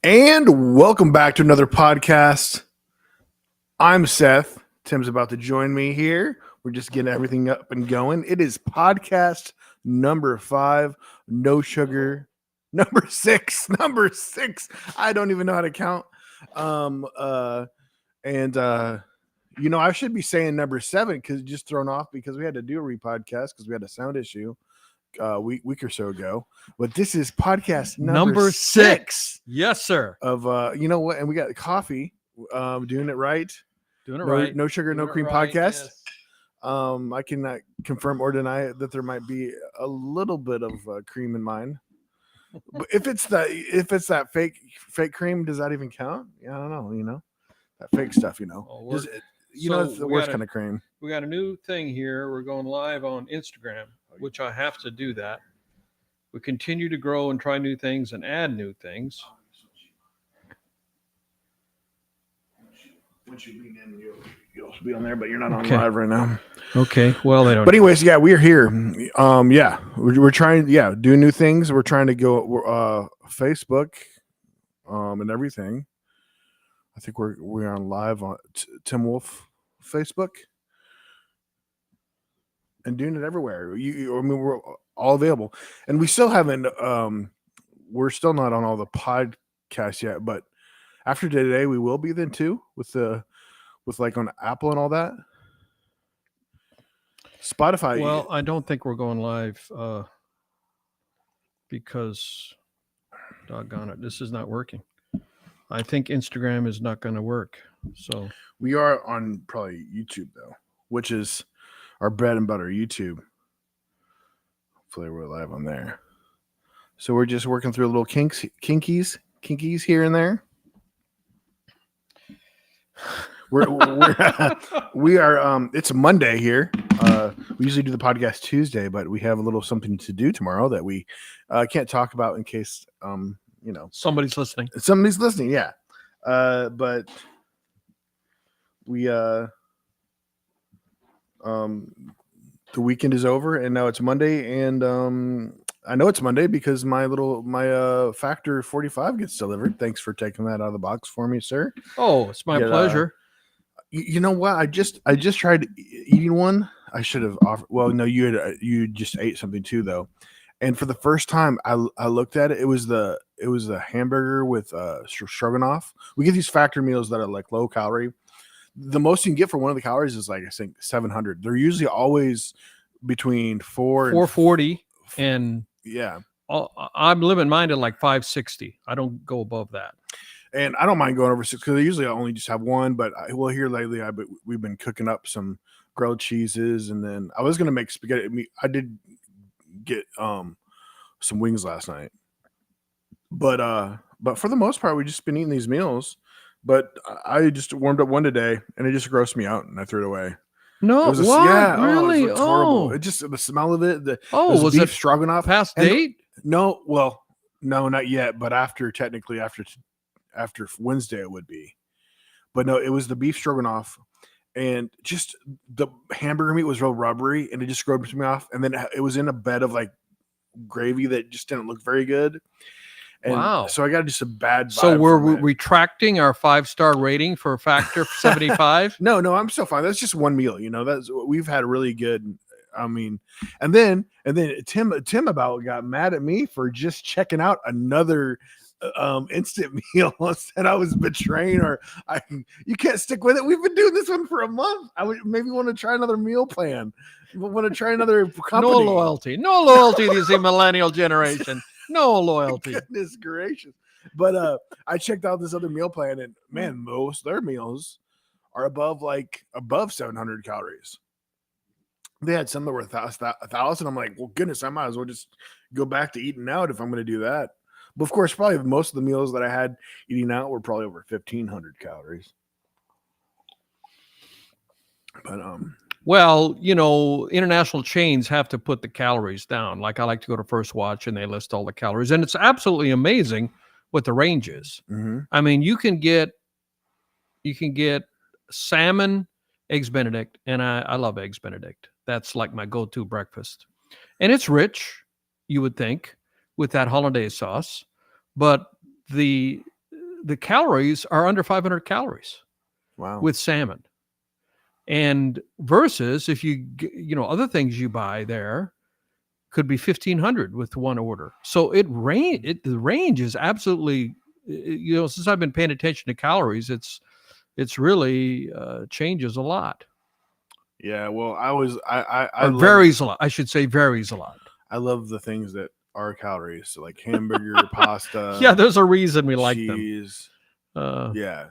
And welcome back to another podcast. I'm Seth. Tim's about to join me here. We're just getting everything up and going. It is podcast number 5, no sugar. Number 6, number 6. I don't even know how to count. And I should be saying number 7 because just thrown off because we had to do a re-podcast because we had a sound issue. Week or so ago, but this is podcast number 6. Yes, sir. Of and we got coffee. Doing it right. No sugar, no cream right, podcast. Yes. I cannot confirm or deny that there might be a little bit of cream in mine. But if it's that fake cream, does that even count? Yeah, I don't know. That fake stuff. It's the worst kind of cream. We got a new thing here. We're going live on Instagram, which I have to do that. We continue to grow and try new things and add new things. Once you lean in, you'll be on there, but you're not on live right now. Okay. Well, they don't. But anyways, yeah, we're here. We're trying, do new things. We're trying to go Facebook, and everything. I think we're on live on Tim Wolf Facebook, and doing it everywhere. We're all available, and we still haven't. We're still not on all the podcasts yet, but after today, we will be then too with like on Apple and all that. Spotify. Well, I don't think we're going live because, doggone it, this is not working. I think Instagram is not going to work. So we are on probably YouTube though, which is our bread and butter. YouTube. Hopefully, we're live on there. So we're just working through little kinkies here and there. We are. It's a Monday here. We usually do the podcast Tuesday, but we have a little something to do tomorrow that we can't talk about in case somebody's listening. Somebody's listening, yeah. But we the weekend is over and now it's Monday, and I know it's Monday because my Factor 45 gets delivered. Thanks for taking that out of the box for me, sir. Oh, it's my pleasure. You know what? I just tried eating one. I should have offered. Well, no, you just ate something too, though. And for the first time, I looked at it. It was the hamburger with stroganoff. We get these Factor meals that are like low calorie. The most you can get for one of the calories is like I think 700. They're usually always between 440 and yeah. I'm living mine at like 560. I don't go above that. And I don't mind going over 6 because usually I only just have one. But here lately, we've been cooking up some grilled cheeses, and then I was gonna make spaghetti. I did get some wings last night, but for the most part, we just been eating these meals. But I just warmed up one today, and it just grossed me out, and I threw it away. No, really? Oh, it's horrible. It just the smell of it. Was beef it stroganoff past date? No, not yet. But after Wednesday it would be. But no, it was the beef stroganoff, and just the hamburger meat was real rubbery, and it just grossed me off. And then it was in a bed of like gravy that just didn't look very good. And wow! So I got just a bad vibe. So we're retracting our 5-star rating for Factor 75. No, I'm still fine. That's just one meal. That's we've had really good. I mean, and then Tim about got mad at me for just checking out another instant meal. Said I was betraying her. You can't stick with it. We've been doing this one for a month. I would maybe want to try another meal plan. Want to try another company. No loyalty to the millennial generation. No loyalty. Goodness gracious. But I checked out this other meal plan, and man, most their meals are above 700 calories. They had some that were 1,000. I'm like, well, goodness, I might as well just go back to eating out if I'm going to do that. But of course, probably most of the meals that I had eating out were probably over 1,500 calories. But well, international chains have to put the calories down. Like I like to go to First Watch and they list all the calories, and it's absolutely amazing what the range is. Mm-hmm. I mean, you can get salmon, eggs Benedict, and I love eggs Benedict. That's like my go-to breakfast, and it's rich, you would think, with that hollandaise sauce. But the the calories are under 500 calories Wow. with salmon. And versus if you other things you buy there could be 1,500 with one order. So the range is absolutely, since I've been paying attention to calories, it's really changes a lot. Yeah, well, I varies a lot. I should say varies a lot. I love the things that are calories, so like hamburger, pasta. Yeah, there's a reason we like cheese. them. Yeah.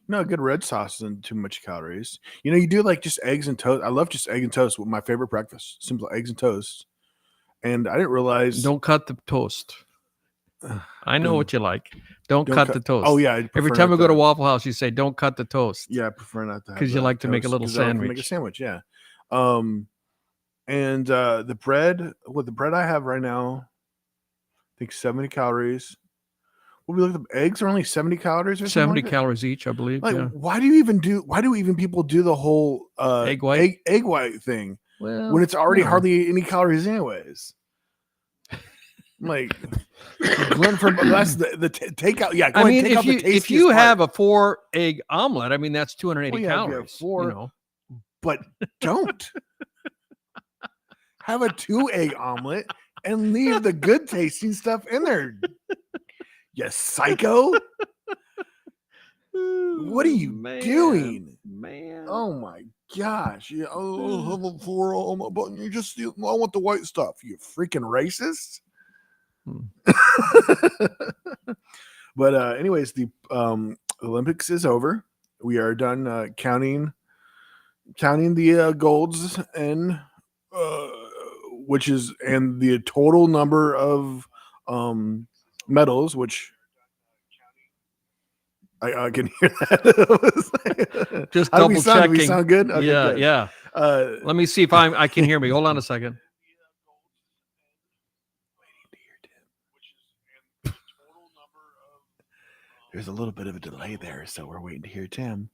No, good red sauce isn't too much calories. You do like just eggs and toast. I love just egg and toast with my favorite breakfast. Simple eggs and toast. And I didn't realize. Don't cut the toast. I know what you like. Don't cut the toast. Oh yeah. Every time we go to Waffle House, you say, "Don't cut the toast." Yeah, I prefer not to. Because you like to make a little sandwich. Make a sandwich, yeah. And the bread. Well, the bread I have right now, I think 70 calories. What we look at, eggs are only 70 calories or 70 calories each, I believe. Like, yeah. why do even people do the whole egg white thing when it's already hardly any calories anyways? Like, Glenn from that's the takeout. Yeah, I mean, if you have a 4-egg omelet, I mean that's 280 calories. But don't have a 2-egg omelet and leave the good tasting stuff in there. You psycho! What are you doing, man? Oh my gosh! Yeah, I'll have a 4 omelet, but you just I want the white stuff. You freaking racist! But anyways, the Olympics is over. We are done counting the golds and and the total number of medals, which I can hear that. Just double checking. Do we sound good? Okay, yeah, good. Yeah. Let me see if I can hear me. Hold on a second. There's a little bit of a delay there, so we're waiting to hear Tim.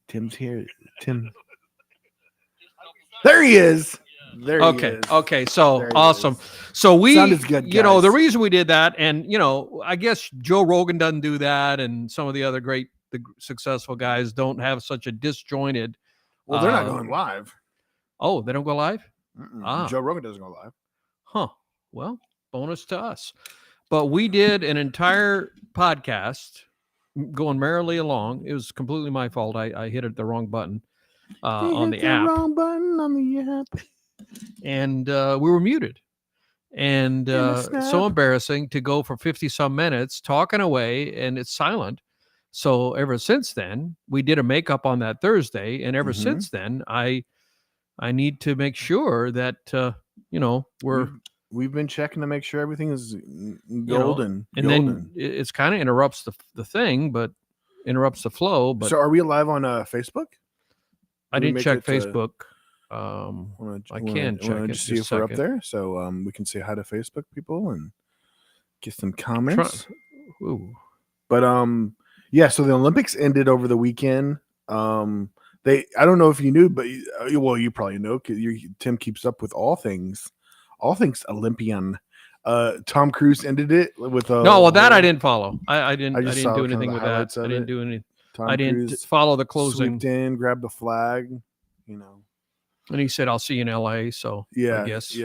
Tim's here. Tim. There he is. There he is. Okay. So awesome. So we, good, the reason we did that, and I guess Joe Rogan doesn't do that, and some of the other successful guys don't have such a disjointed. Well, they're not going live. Oh, they don't go live? Joe Rogan doesn't go live. Huh. Well, bonus to us. But we did an entire podcast going merrily along. It was completely my fault. I hit the wrong button on the app. Wrong button on the app. And we were muted. And so embarrassing to go for 50 some minutes talking away and it's silent. So ever since then, we did a makeup on that Thursday. And ever since then, I need to make sure that, we've been checking to make sure everything is golden. And then it's kind of interrupts the thing, but interrupts the flow. But so are we live on Facebook? I didn't check Facebook. I can check it. Just see if we're up there, so we can say hi to Facebook people and get some comments. But yeah. So the Olympics ended over the weekend. I don't know if you knew, but you probably know because Tim keeps up with all things Olympian. Tom Cruise ended it with I didn't follow. I didn't do anything with that. I didn't do anything. I didn't follow the closing. Swooped in, grabbed the flag, And he said, "I'll see you in L.A." So yeah, I guess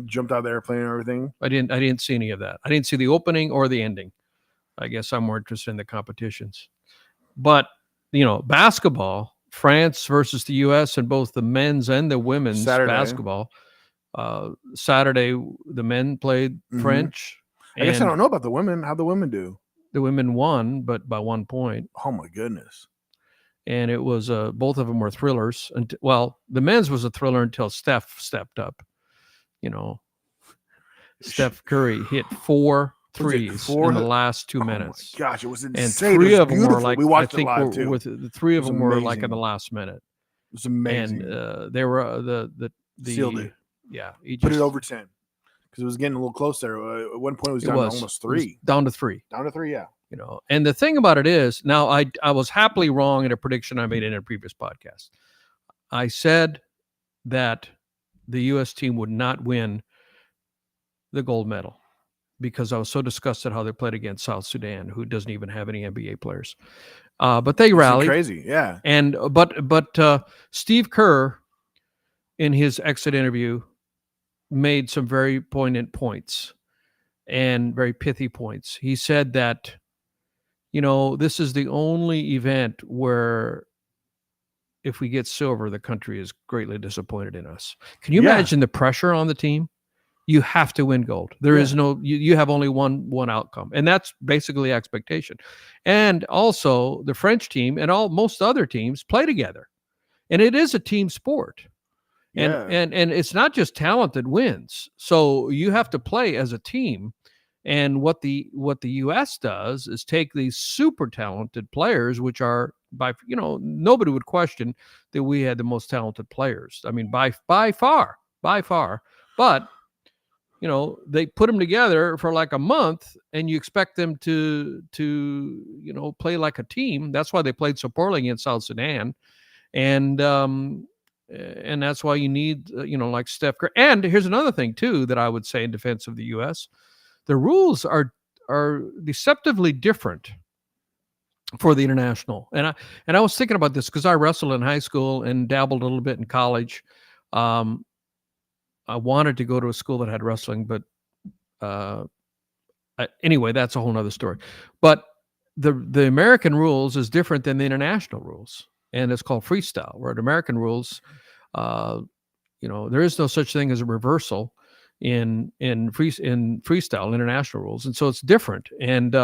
jumped out of the airplane and everything. I didn't see any of that. I didn't see the opening or the ending. I guess I'm more interested in the competitions. But basketball, France versus the U.S. in both the men's and the women's basketball. Saturday, the men played French. I guess I don't know about the women. How'd the women do? The women won, but by 1 point. Oh my goodness! And it was both of them were thrillers. And the men's was a thriller until Steph stepped up. Steph Curry hit 4 threes in the last 2 minutes. Oh my gosh, it was insane. And 3 of them were like we watched it live too. The 3 of them were like in the last minute. It was amazing. And they were the sealed it. Yeah, put it over 10 because it was getting a little closer. At one point, it was down to almost 3. Down to 3. Down to 3, yeah. And the thing about it is, now I was happily wrong in a prediction I made in a previous podcast. I said that the U.S. team would not win the gold medal because I was so disgusted how they played against South Sudan, who doesn't even have any NBA players. But they Isn't it rallied. crazy, yeah. And but Steve Kerr, in his exit interview, made some very poignant points and very pithy points. He said that, this is the only event where if we get silver, the country is greatly disappointed in us. Can you imagine the pressure on the team? You have to win gold. There is no, you have only one outcome. And that's basically expectation. And also the French team and most other teams play together. And it is a team sport. And it's not just talent that wins. So you have to play as a team. And what the US does is take these super talented players, which are nobody would question that we had the most talented players. I mean, by far. But they put them together for like a month, and you expect them to play like a team. That's why they played so poorly against South Sudan, and that's why you need like Steph Curry. And here's another thing too that I would say in defense of the U.S. The rules are deceptively different for the international. And I was thinking about this because I wrestled in high school and dabbled a little bit in college. I wanted to go to a school that had wrestling, but anyway, that's a whole nother story. But the American rules is different than the international rules, and it's called freestyle. Where the American rules, there is no such thing as a reversal in freestyle international rules, and so it's different. And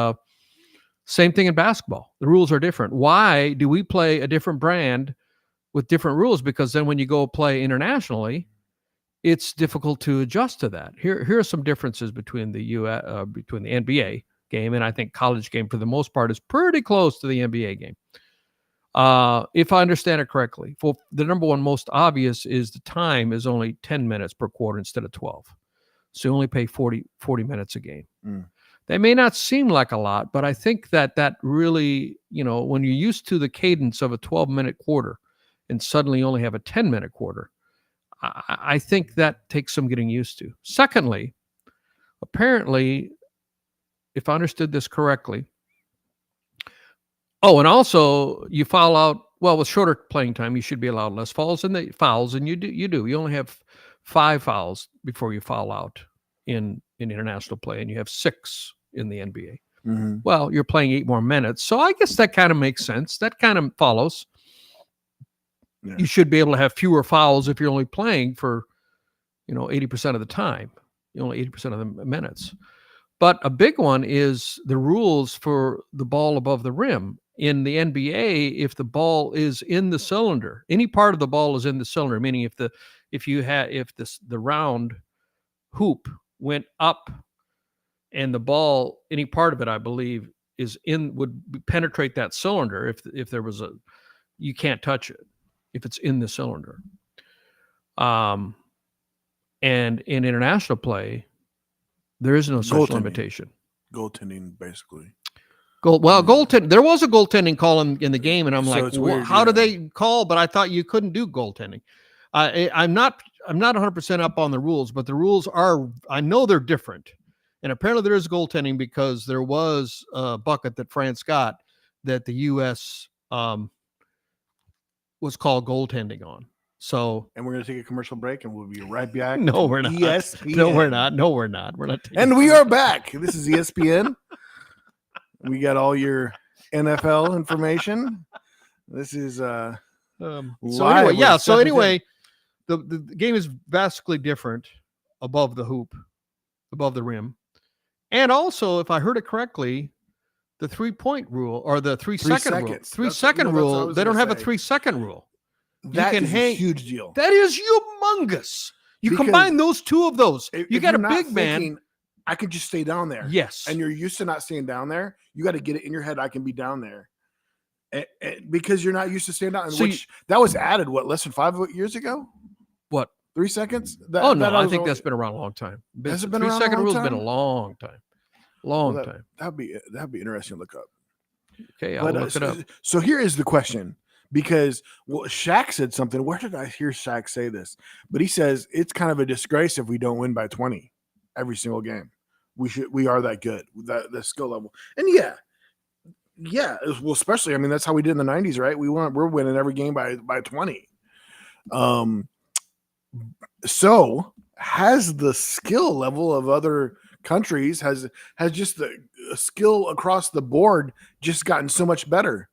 same thing in basketball. The rules are different. Why do we play a different brand with different rules? Because then when you go play internationally, it's difficult to adjust to that. Here are some differences between the between the NBA game, and I think college game for the most part is pretty close to the NBA game. If I understand it correctly, for the number one most obvious is the time is only 10 minutes per quarter instead of 12. So you only pay 40 minutes a game. That may not seem like a lot, but I think that really, when you're used to the cadence of a 12-minute quarter and suddenly you only have a 10-minute quarter, I think that takes some getting used to. Secondly, apparently, if I understood this correctly, and also you foul out, with shorter playing time, you should be allowed less fouls, and you do. You only have 5 fouls before you foul out in international play, and you have 6 in the NBA. Mm-hmm. Well, you're playing 8 more minutes, so I guess that kind of makes sense. That kind of follows. Yeah. You should be able to have fewer fouls if you're only playing for, 80% of the time, only 80% of the minutes. But a big one is the rules for the ball above the rim. In the NBA, if the ball is in the cylinder, any part of the ball is in the cylinder, meaning if the round hoop went up and the ball, any part of it, I believe, would penetrate that cylinder. If there was you can't touch it if it's in the cylinder. And in international play, there is no such limitation. Goaltending, basically. Goaltending. There was a goaltending call in the game, and I'm like, weird, how do they call? But I thought you couldn't do goaltending. I'm not 100% up on the rules, but the rules are. I know they're different, and apparently there is goaltending because there was a bucket that France got that the U.S. Was called goaltending on. So, and we're going to take a commercial break, and we'll be right back. No, we're not. ESPN. No, we're not. We're not. And we are back. This is ESPN. We got all your NFL information. This is so anyway, the game is vastly different above the hoop, above the rim, and also, if I heard it correctly, the 3-point rule or the 3-second rule. 3-second rule. They don't have a 3-second rule. That is a huge deal. That is humongous. You combine those two of those. You got a big man. I could just stay down there. Yes. And you're used to not staying down there. You got to get it in your head. I can be down there. Because you're not used to staying down. That was added, less than 5 years ago? What? 3 seconds? I think that's been around a long time. Has it been around a long time? 3-second rule has been a long time. Time. That'd be interesting to look up. Okay, I'll look it up. So here is the question. Because Shaq said something. Where did I hear Shaq say this? But he says it's kind of a disgrace if we don't win by 20 every single game. we are that good, that the skill level. And well, especially, I mean, that's how we did in the 90s, right? We're winning every game by 20. So has the skill level of other countries has just the skill across the board just gotten so much better,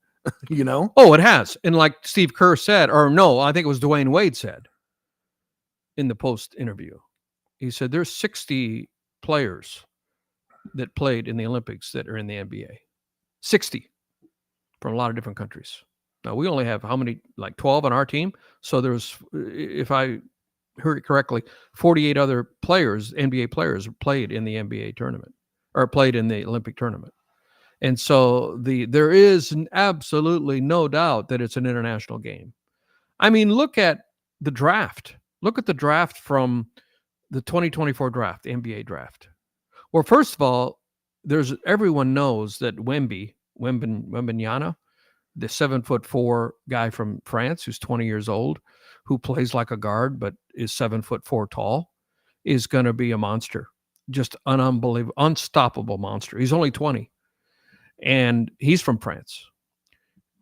you know? Oh, it has. And like Steve Kerr said, or no, I think it was Dwayne Wade said in the post interview, he said there's 60 players that played in the Olympics that are in the NBA. 60 from a lot of different countries. Now we only have how many? Like 12 on our team. So there's, if I heard it correctly, 48 other players, NBA players, played in the NBA tournament or played in the Olympic tournament. And so there is absolutely no doubt that it's an international game. I mean, look at the draft. Look at the draft from the 2024 draft, the NBA draft. Well, first of all, everyone knows that Wembanyama, the 7'4" guy from France who's 20 years old, who plays like a guard but is 7'4" tall, is going to be a monster. Just an unbelievable, unstoppable monster. He's only 20. And he's from France.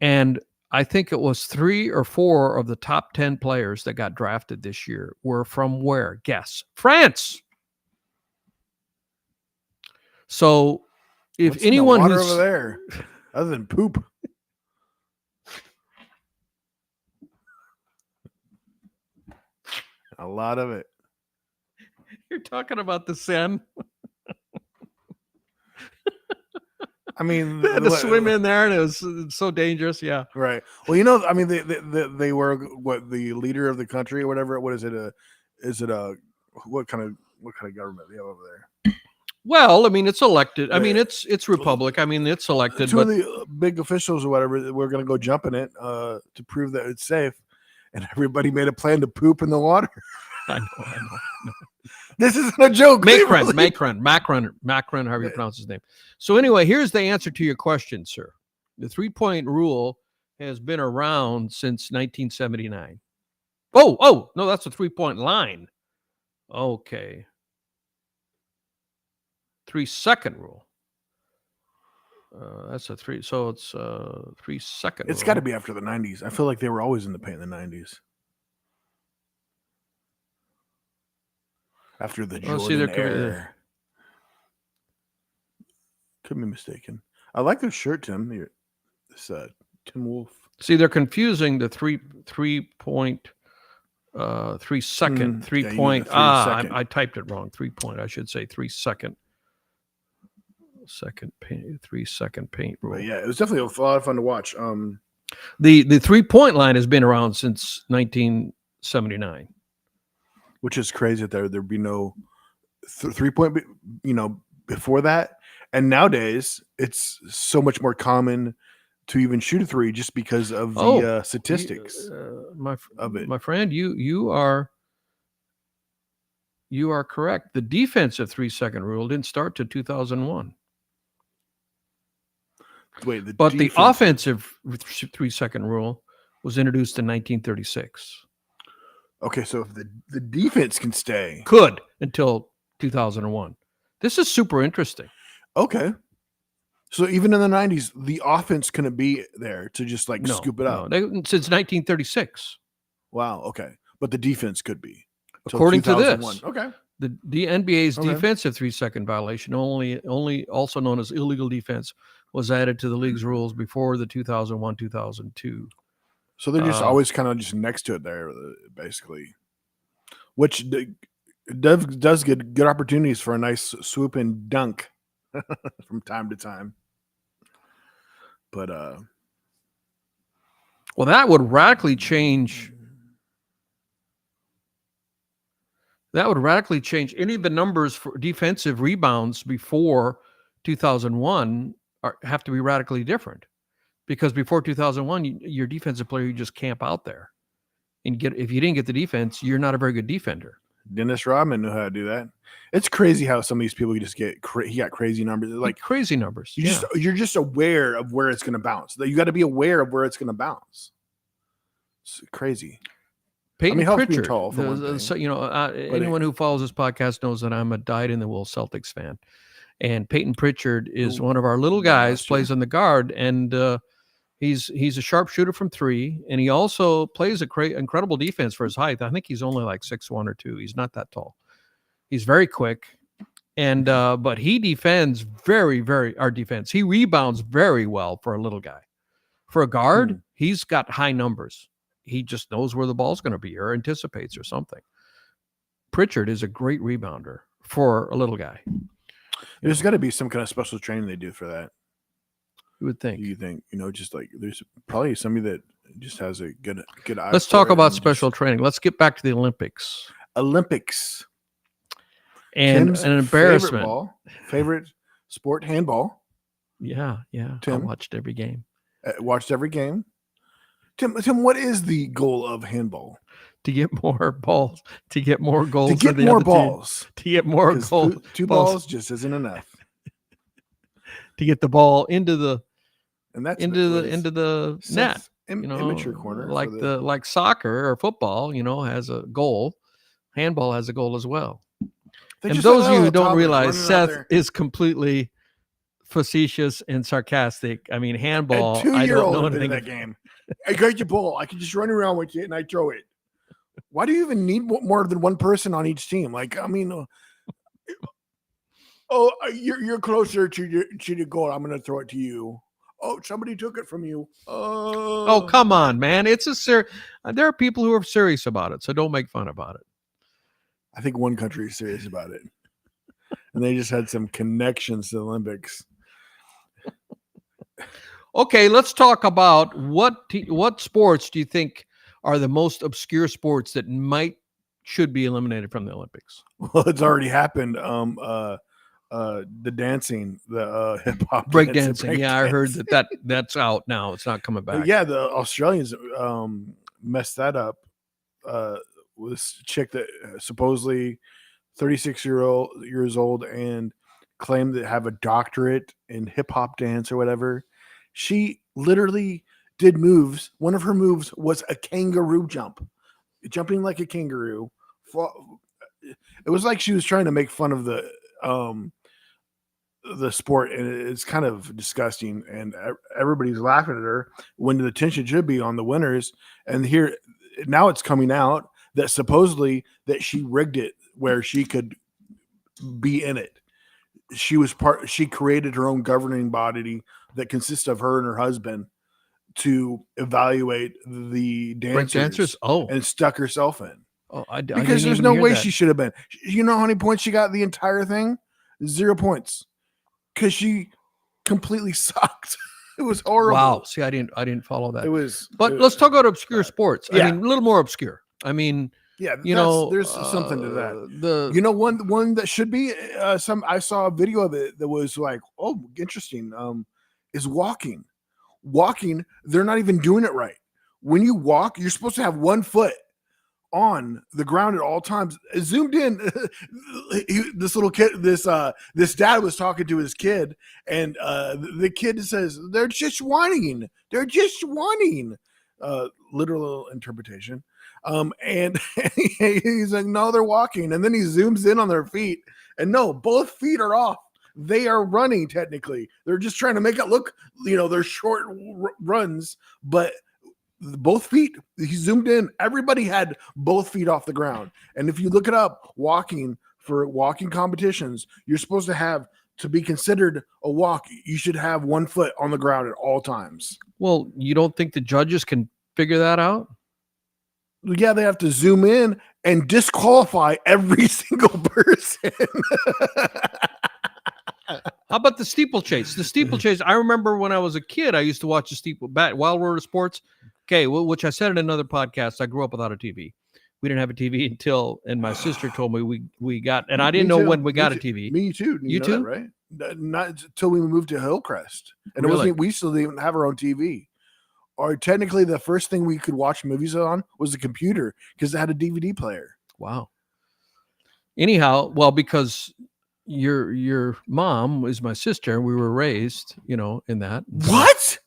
And I think it was 3 or 4 of the top 10 players that got drafted this year were from where? Guess. France. So if What's anyone in the water who's over there, other than poop, a lot of it. You're talking about the Seine. I mean, They had to swim in there, and it was so dangerous. Yeah, right. Well, you know, I mean, they were what, the leader of the country or whatever. What is it? What kind of government they have over there? Well, I mean, it's elected. I mean, it's republic. I mean, it's elected. Two of the big officials or whatever, we're going to go jump in it to prove that it's safe, and everybody made a plan to poop in the water. I know. This isn't a joke. Macron, however you pronounce his name. So anyway, here's the answer to your question, sir. The 3-point rule has been around since 1979. Oh, no, that's a 3-point line. Okay. 3-second rule. That's a 3. So it's 3-second. It's got to be after the 90s. I feel like they were always in the paint in the 90s. After the Jordan era. Could be mistaken. I like their shirt, Tim. This Tim Wolf. See, they're confusing the 3-point, 3-second, 3-point. I typed it wrong. 3-point. I should say 3-second. Second paint, 3-second paint rule. But yeah, it was definitely a lot of fun to watch. The 3-point line has been around since 1979. Which is crazy that there'd be no 3-point, before that. And nowadays, it's so much more common to even shoot a 3 just because of the statistics of it. My friend, you are correct. The defensive 3-second rule didn't start till 2001. Wait, the offensive 3-second rule was introduced in 1936. Okay, so if the defense can stay. Could until 2001. This is super interesting. Okay. So even in the 90s, the offense couldn't be there to just scoop it up. Since 1936. Wow, okay. But the defense could be. According to this. Okay. The NBA's defensive 3-second violation, only also known as illegal defense, was added to the league's rules before the 2001-2002. So they're just always kind of just next to it there, basically, which does get good opportunities for a nice swoop and dunk from time to time. But well, that would radically change. That would radically change. Any of the numbers for defensive rebounds before 2001 have to be radically different. Because before 2001, your defensive player, you just camp out there. And if you didn't get the defense, you're not a very good defender. Dennis Rodman knew how to do that. It's crazy how some of these people just get he got crazy numbers. Crazy numbers. You're just aware of where it's going to bounce. You got to be aware of where it's going to bounce. It's crazy. Peyton Pritchard. Tall, anyone who follows this podcast knows that I'm a dyed-in-the-wool Celtics fan. And Peyton Pritchard is Ooh, one of our little guys, last plays on the guard, and he's a sharpshooter from 3, and he also plays incredible defense for his height. I think he's only like 6'1" or 2. He's not that tall. He's very quick, and but he defends he rebounds very well for a little guy. For a guard, he's got high numbers. He just knows where the ball's going to be or anticipates or something. Pritchard is a great rebounder for a little guy. There's got to be some kind of special training they do for that. You would think. You think, just like there's probably somebody that just has a good eye. Let's talk about special training. Let's get back to the Olympics. And Tim's an embarrassment. Favorite sport, handball. Yeah. Tim? I watched every game. Watched every game. Tim, what is the goal of handball? To get more balls, to get more goals. To get more balls. To get more goals. 2 balls just isn't enough. To get the ball into the into the net. Immature corner. Like soccer or football, has a goal. Handball has a goal as well. And those of you who don't realize, Seth is completely facetious and sarcastic. I mean, handball. I don't know anything that game. I got your ball. I can just run around with it and I throw it. Why do you even need more than one person on each team? Like, I mean, you're closer to the goal. I'm going to throw it to you. Oh, somebody took it from you. Oh, come on, man. There are people who are serious about it, so don't make fun about it. I think one country is serious about it. And they just had some connections to the Olympics. Okay, let's talk about what sports do you think are the most obscure sports that should be eliminated from the Olympics? Well, it's already happened. The dancing, the hip hop breakdancing. Yeah, I heard that's out now. It's not coming back. Yeah, the Australians messed that up. This chick that supposedly 36 years old and claimed to have a doctorate in hip hop dance or whatever. She literally did moves. One of her moves was a kangaroo jump, jumping like a kangaroo. It was like she was trying to make fun of the sport, and it's kind of disgusting. And everybody's laughing at her when the attention should be on the winners. And here now it's coming out that supposedly that she rigged it where she could be in it. She created her own governing body that consists of her and her husband to evaluate the dancers. And stuck herself in. Because there's no way she should have been. You know how many points she got the entire thing? 0 points. Because she completely sucked. It was horrible. Wow. See, I didn't follow that. Let's talk about obscure sports. Yeah. I mean, a little more obscure. I mean, yeah, there's something to that. One that should be I saw a video of it that was like, oh, interesting. Is walking. Walking, they're not even doing it right. When you walk, you're supposed to have 1 foot on the ground at all times. Zoomed in, this little kid, this dad was talking to his kid, and the kid says, "They're just whining. They're just whining." Literal interpretation. And he's like, "No, they're walking." And then he zooms in on their feet, and no, both feet are off. They are running technically. They're just trying to make it look, they're short runs, but both feet, he zoomed in. Everybody had both feet off the ground. And if you look it up, walking competitions, you're supposed to be considered a walk. You should have 1 foot on the ground at all times. Well, you don't think the judges can figure that out? Yeah, they have to zoom in and disqualify every single person. How about the steeplechase? The steeplechase, I remember when I was a kid, I used to watch the Wild World of Sports. Okay, which I said in another podcast, I grew up without a TV. We didn't have a TV and my sister told me we got, and I didn't know when we got a TV. Me too. You too? That, right? Not until we moved to Hillcrest. And really? We still didn't even have our own TV. Or technically the first thing we could watch movies on was the computer because it had a DVD player. Wow. Anyhow, well, because your mom is my sister, we were raised, in that. What?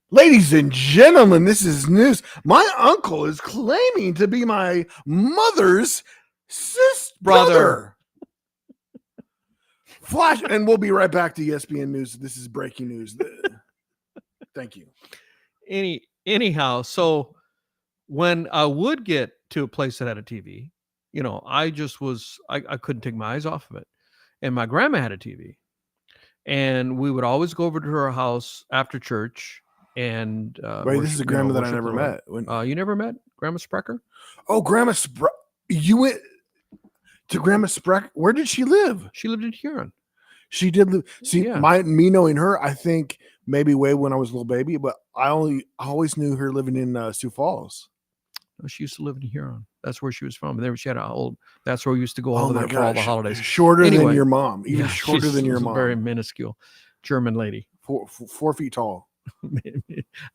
Ladies and gentlemen, this is news. My uncle is claiming to be my mother's brother. Flash, and we'll be right back to ESPN News. This is breaking news. Thank you. Anyhow, so when I would get to a place that had a TV, I just I couldn't take my eyes off of it. And my grandma had a TV, and we would always go over to her house after church. And Wait, this is a grandma that I never met. You never met Grandma Sprecher? Oh, Grandma Sprecher. You went to Grandma Sprecher. Where did she live? She lived in Huron. She did live. See, Yeah. me knowing her, I think maybe way when I was a little baby, but I always knew her living in Sioux Falls. No, she used to live in Huron. That's where she was from. And there she had that's where we used to go Oh over my there for all the gosh. holidays. Shorter Anyway, than your mom. Even Yeah, shorter than your she's a mom. very minuscule German lady. 4 feet tall.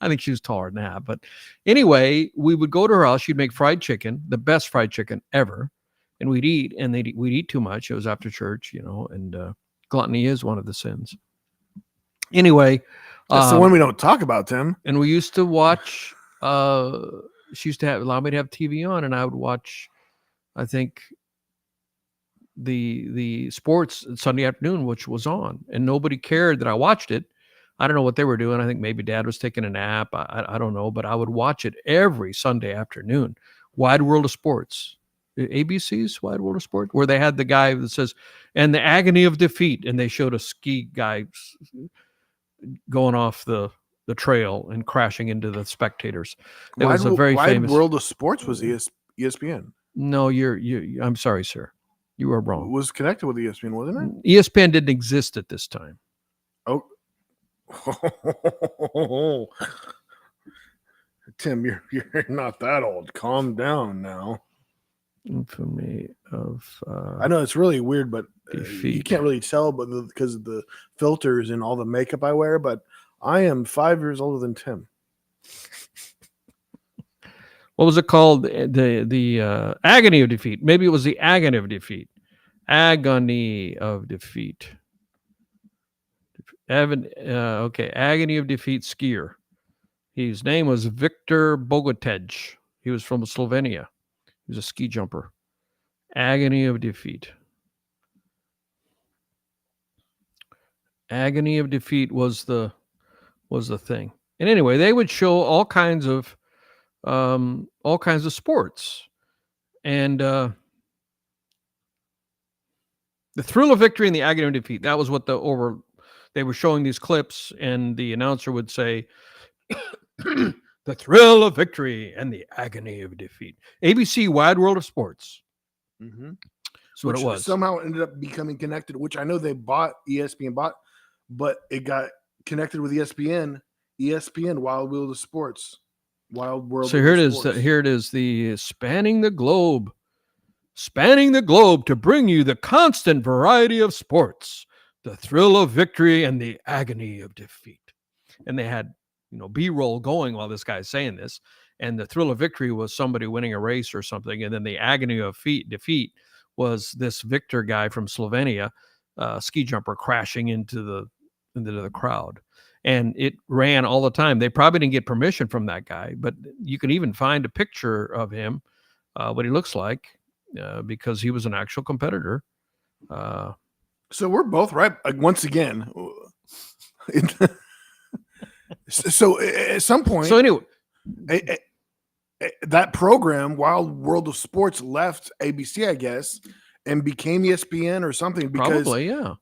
I think she was taller than that. But anyway, we would go to her house. She'd make fried chicken, the best fried chicken ever. And we'd eat, and we'd eat too much. It was after church, and gluttony is one of the sins. Anyway. That's the one we don't talk about, Tim. And we used to watch, she used to allow me to have TV on, and I would watch, I think, the sports Sunday afternoon, which was on, and nobody cared that I watched it. I don't know what they were doing. I think maybe Dad was taking a nap. I don't know, but I would watch it every Sunday afternoon. Wide World of Sports, ABC's Wide World of Sport, where they had the guy that says, and the agony of defeat, and they showed a ski guy going off the trail and crashing into the spectators. It was a very famous. Wide World of Sports was ESPN. No, I'm sorry, sir. You are wrong. It was connected with ESPN, wasn't it? ESPN didn't exist at this time. Oh. Tim, you're not that old. Calm down now. Infamy of I know it's really weird, but you can't really tell, but because of the filters and all the makeup I wear. But I am 5 years older than Tim. What was it called? The agony of defeat. Maybe it was the agony of defeat. Agony of defeat. Okay, agony of defeat skier. His name was Victor Bogatej. He was from Slovenia. He was a ski jumper. Agony of defeat. Agony of defeat was the thing. And anyway, they would show all kinds of sports, and the thrill of victory and the agony of defeat. That was what they were showing these clips, and the announcer would say, the thrill of victory and the agony of defeat. ABC Wide World of Sports. Mm-hmm. That's what it was. Somehow ended up becoming connected, which I know ESPN bought, but it got connected with ESPN, Wild World of Sports. Wild World. So here it is. Here it is. The spanning the globe to bring you the constant variety of sports, the thrill of victory and the agony of defeat. And they had, B-roll going while this guy's saying this. And the thrill of victory was somebody winning a race or something. And then the agony of defeat was this Victor guy from Slovenia, ski jumper, crashing into the crowd. And it ran all the time. They probably didn't get permission from that guy, but you can even find a picture of him, what he looks like, because he was an actual competitor. So we're both right once again. So at some point, anyway, that program, Wild World of Sports, left ABC, I guess, and became ESPN or something. Because probably, yeah.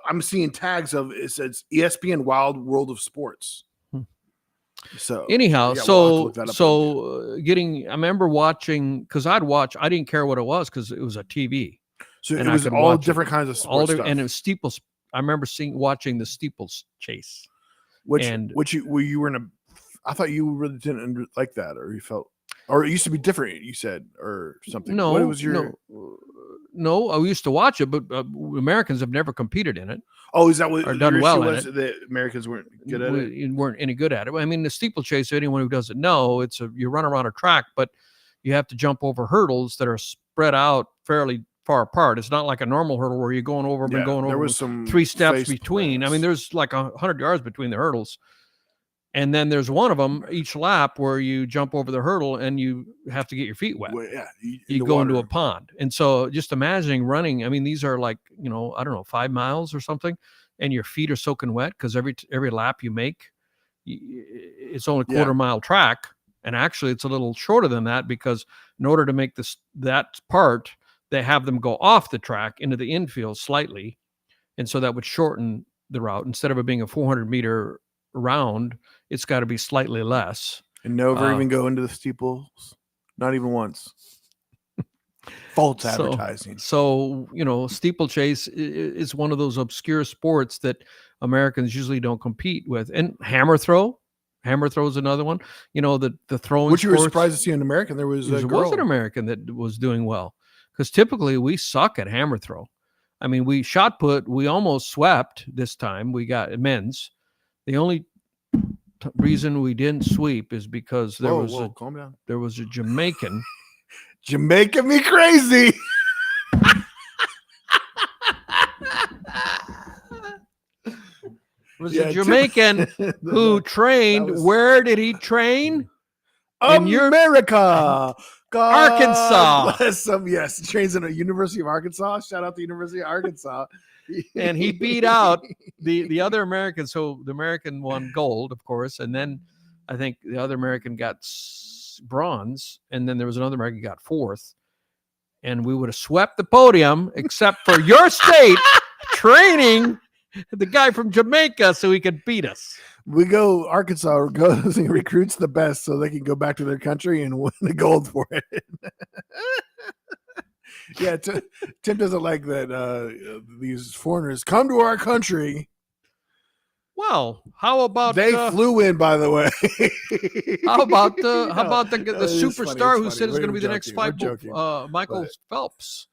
I'm seeing tags of it says ESPN Wild World of Sports. So anyhow, yeah, I remember watching, because I didn't care what it was because it was a TV. So it was all different kinds of sports stuff. And it was steeples. I remember watching the steeples chase. You were in a, I thought you really didn't like that, or you felt, or it used to be different, you said, or something. No, what was your? No, I used to watch it, but Americans have never competed in it. Oh, is that what? Or done well in it? The Americans weren't good at it. Weren't any good at it. I mean, the steeplechase. Anyone who doesn't know, you run around a track, but you have to jump over hurdles that are spread out fairly far apart. It's not like a normal hurdle where you're going over and going over. There was some 3 steps between. I mean, there's like 100 yards between the hurdles. And then there's one of them each lap where you jump over the hurdle and you have to get your feet wet. Well, yeah, You go into a pond. And so just imagining running, I mean, these are like, I don't know, 5 miles or something, and your feet are soaking wet because every lap you make, it's only a quarter mile track. And actually it's a little shorter than that because in order to make that part, they have them go off the track into the infield slightly. And so that would shorten the route. Instead of it being a 400-meter round, it's got to be slightly less. And never even go into the steeples, not even once. False advertising. So steeplechase is one of those obscure sports that Americans usually don't compete with. And hammer throw is another one. The throwing, which you were surprised to see an American. There was an American that was doing well, because typically we suck at hammer throw. I mean, we shot put, we almost swept this time. We got men's. The only reason we didn't sweep is because calm down. There was a Jamaican. Jamaican me crazy. Was a Jamaican who trained. Where did he train? America. Arkansas. Bless him. Yes, he trains at the University of Arkansas. Shout out the University of Arkansas. And he beat out the other Americans. So the American won gold, of course, and then I think the other American got bronze, and then there was another American who got fourth. And we would have swept the podium, except for your state training the guy from Jamaica so he could beat us. We go Arkansas goes and recruits the best so they can go back to their country and win the gold for it. Yeah, Tim doesn't like that these foreigners come to our country. Well, how about they flew in, by the way? How about the superstar who said is going to be the next fight? Michael Phelps.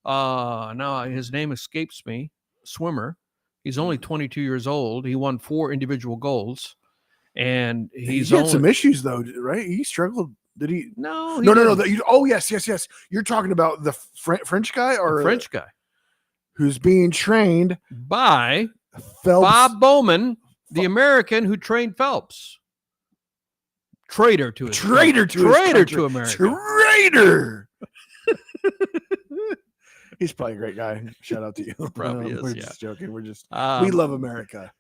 Now his name escapes me. Swimmer. He's only 22 years old. He won 4 individual golds, and he had some issues though, right? He struggled. Did he? No. Oh yes. You're talking about the French guy, or the French guy who's being trained by Phelps. Bob Bowman, the American who trained Phelps. Traitor to America. Traitor. He's probably a great guy. Shout out to you. Probably is. We're just joking. We're just we love America.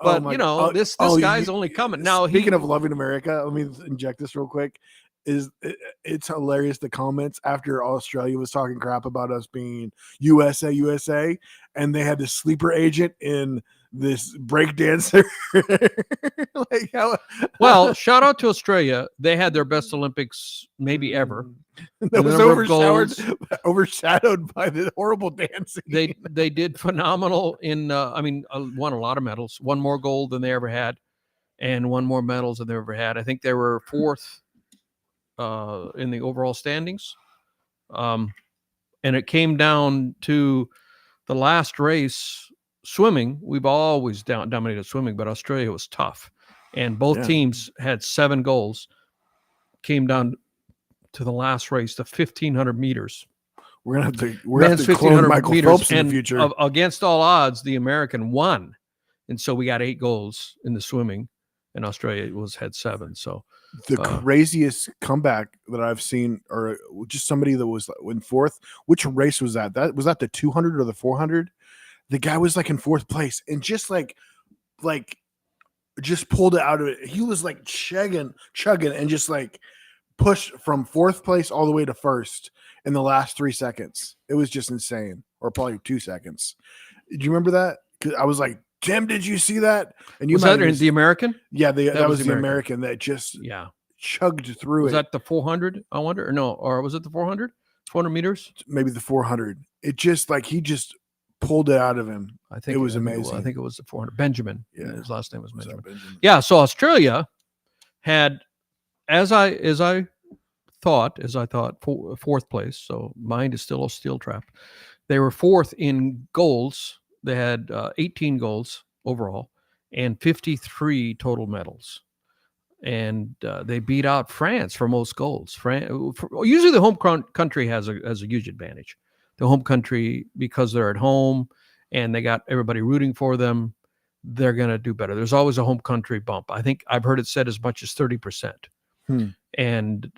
But this guy's only coming now. Speaking of loving America, let me inject this real quick. It's hilarious, the comments after Australia was talking crap about us being USA, and they had this sleeper agent in this breakdancer. Well, shout out to Australia. They had their best Olympics maybe ever. That was overshadowed by the horrible dancing. They did phenomenal in won a lot of medals, won more gold than they ever had, and won more medals than they ever had. I think they were 4th in the overall standings. And it came down to the last race, swimming. We've always dominated swimming, but Australia was tough. And both teams had 7 goals. Came down to the last race, the 1,500 meters. We're gonna have to clone Michael Phelps in the future. Against all odds, the American won. And so we got 8 goals in the swimming, and Australia had 7. So the craziest comeback that I've seen, or just somebody that was in 4th. Which race was that? Was that the 200 or the 400? The guy was like in 4th place and just just pulled it out of it. He was like chugging and just like pushed from 4th place all the way to 1st in the last 3 seconds. It was just insane, or probably 2 seconds. Do you remember that? Because I was like, Tim, did you see that? And you was that the American? Yeah, that was the American that just chugged through was that the 400? I wonder, or was it the 400? 400 meters? Maybe the 400. It just he just pulled it out of him. I think it was amazing. I think it was the 400. Benjamin. Yeah, his last name was Benjamin. Yeah, so Australia had, as I thought, 4th place. So mind is still a steel trap. They were 4th in goals. They had 18 goals overall and 53 total medals. And they beat out France for most goals. Usually the home country has a huge advantage. The home country, because they're at home and they got everybody rooting for them, they're going to do better. There's always a home country bump. I think I've heard it said as much as 30%. And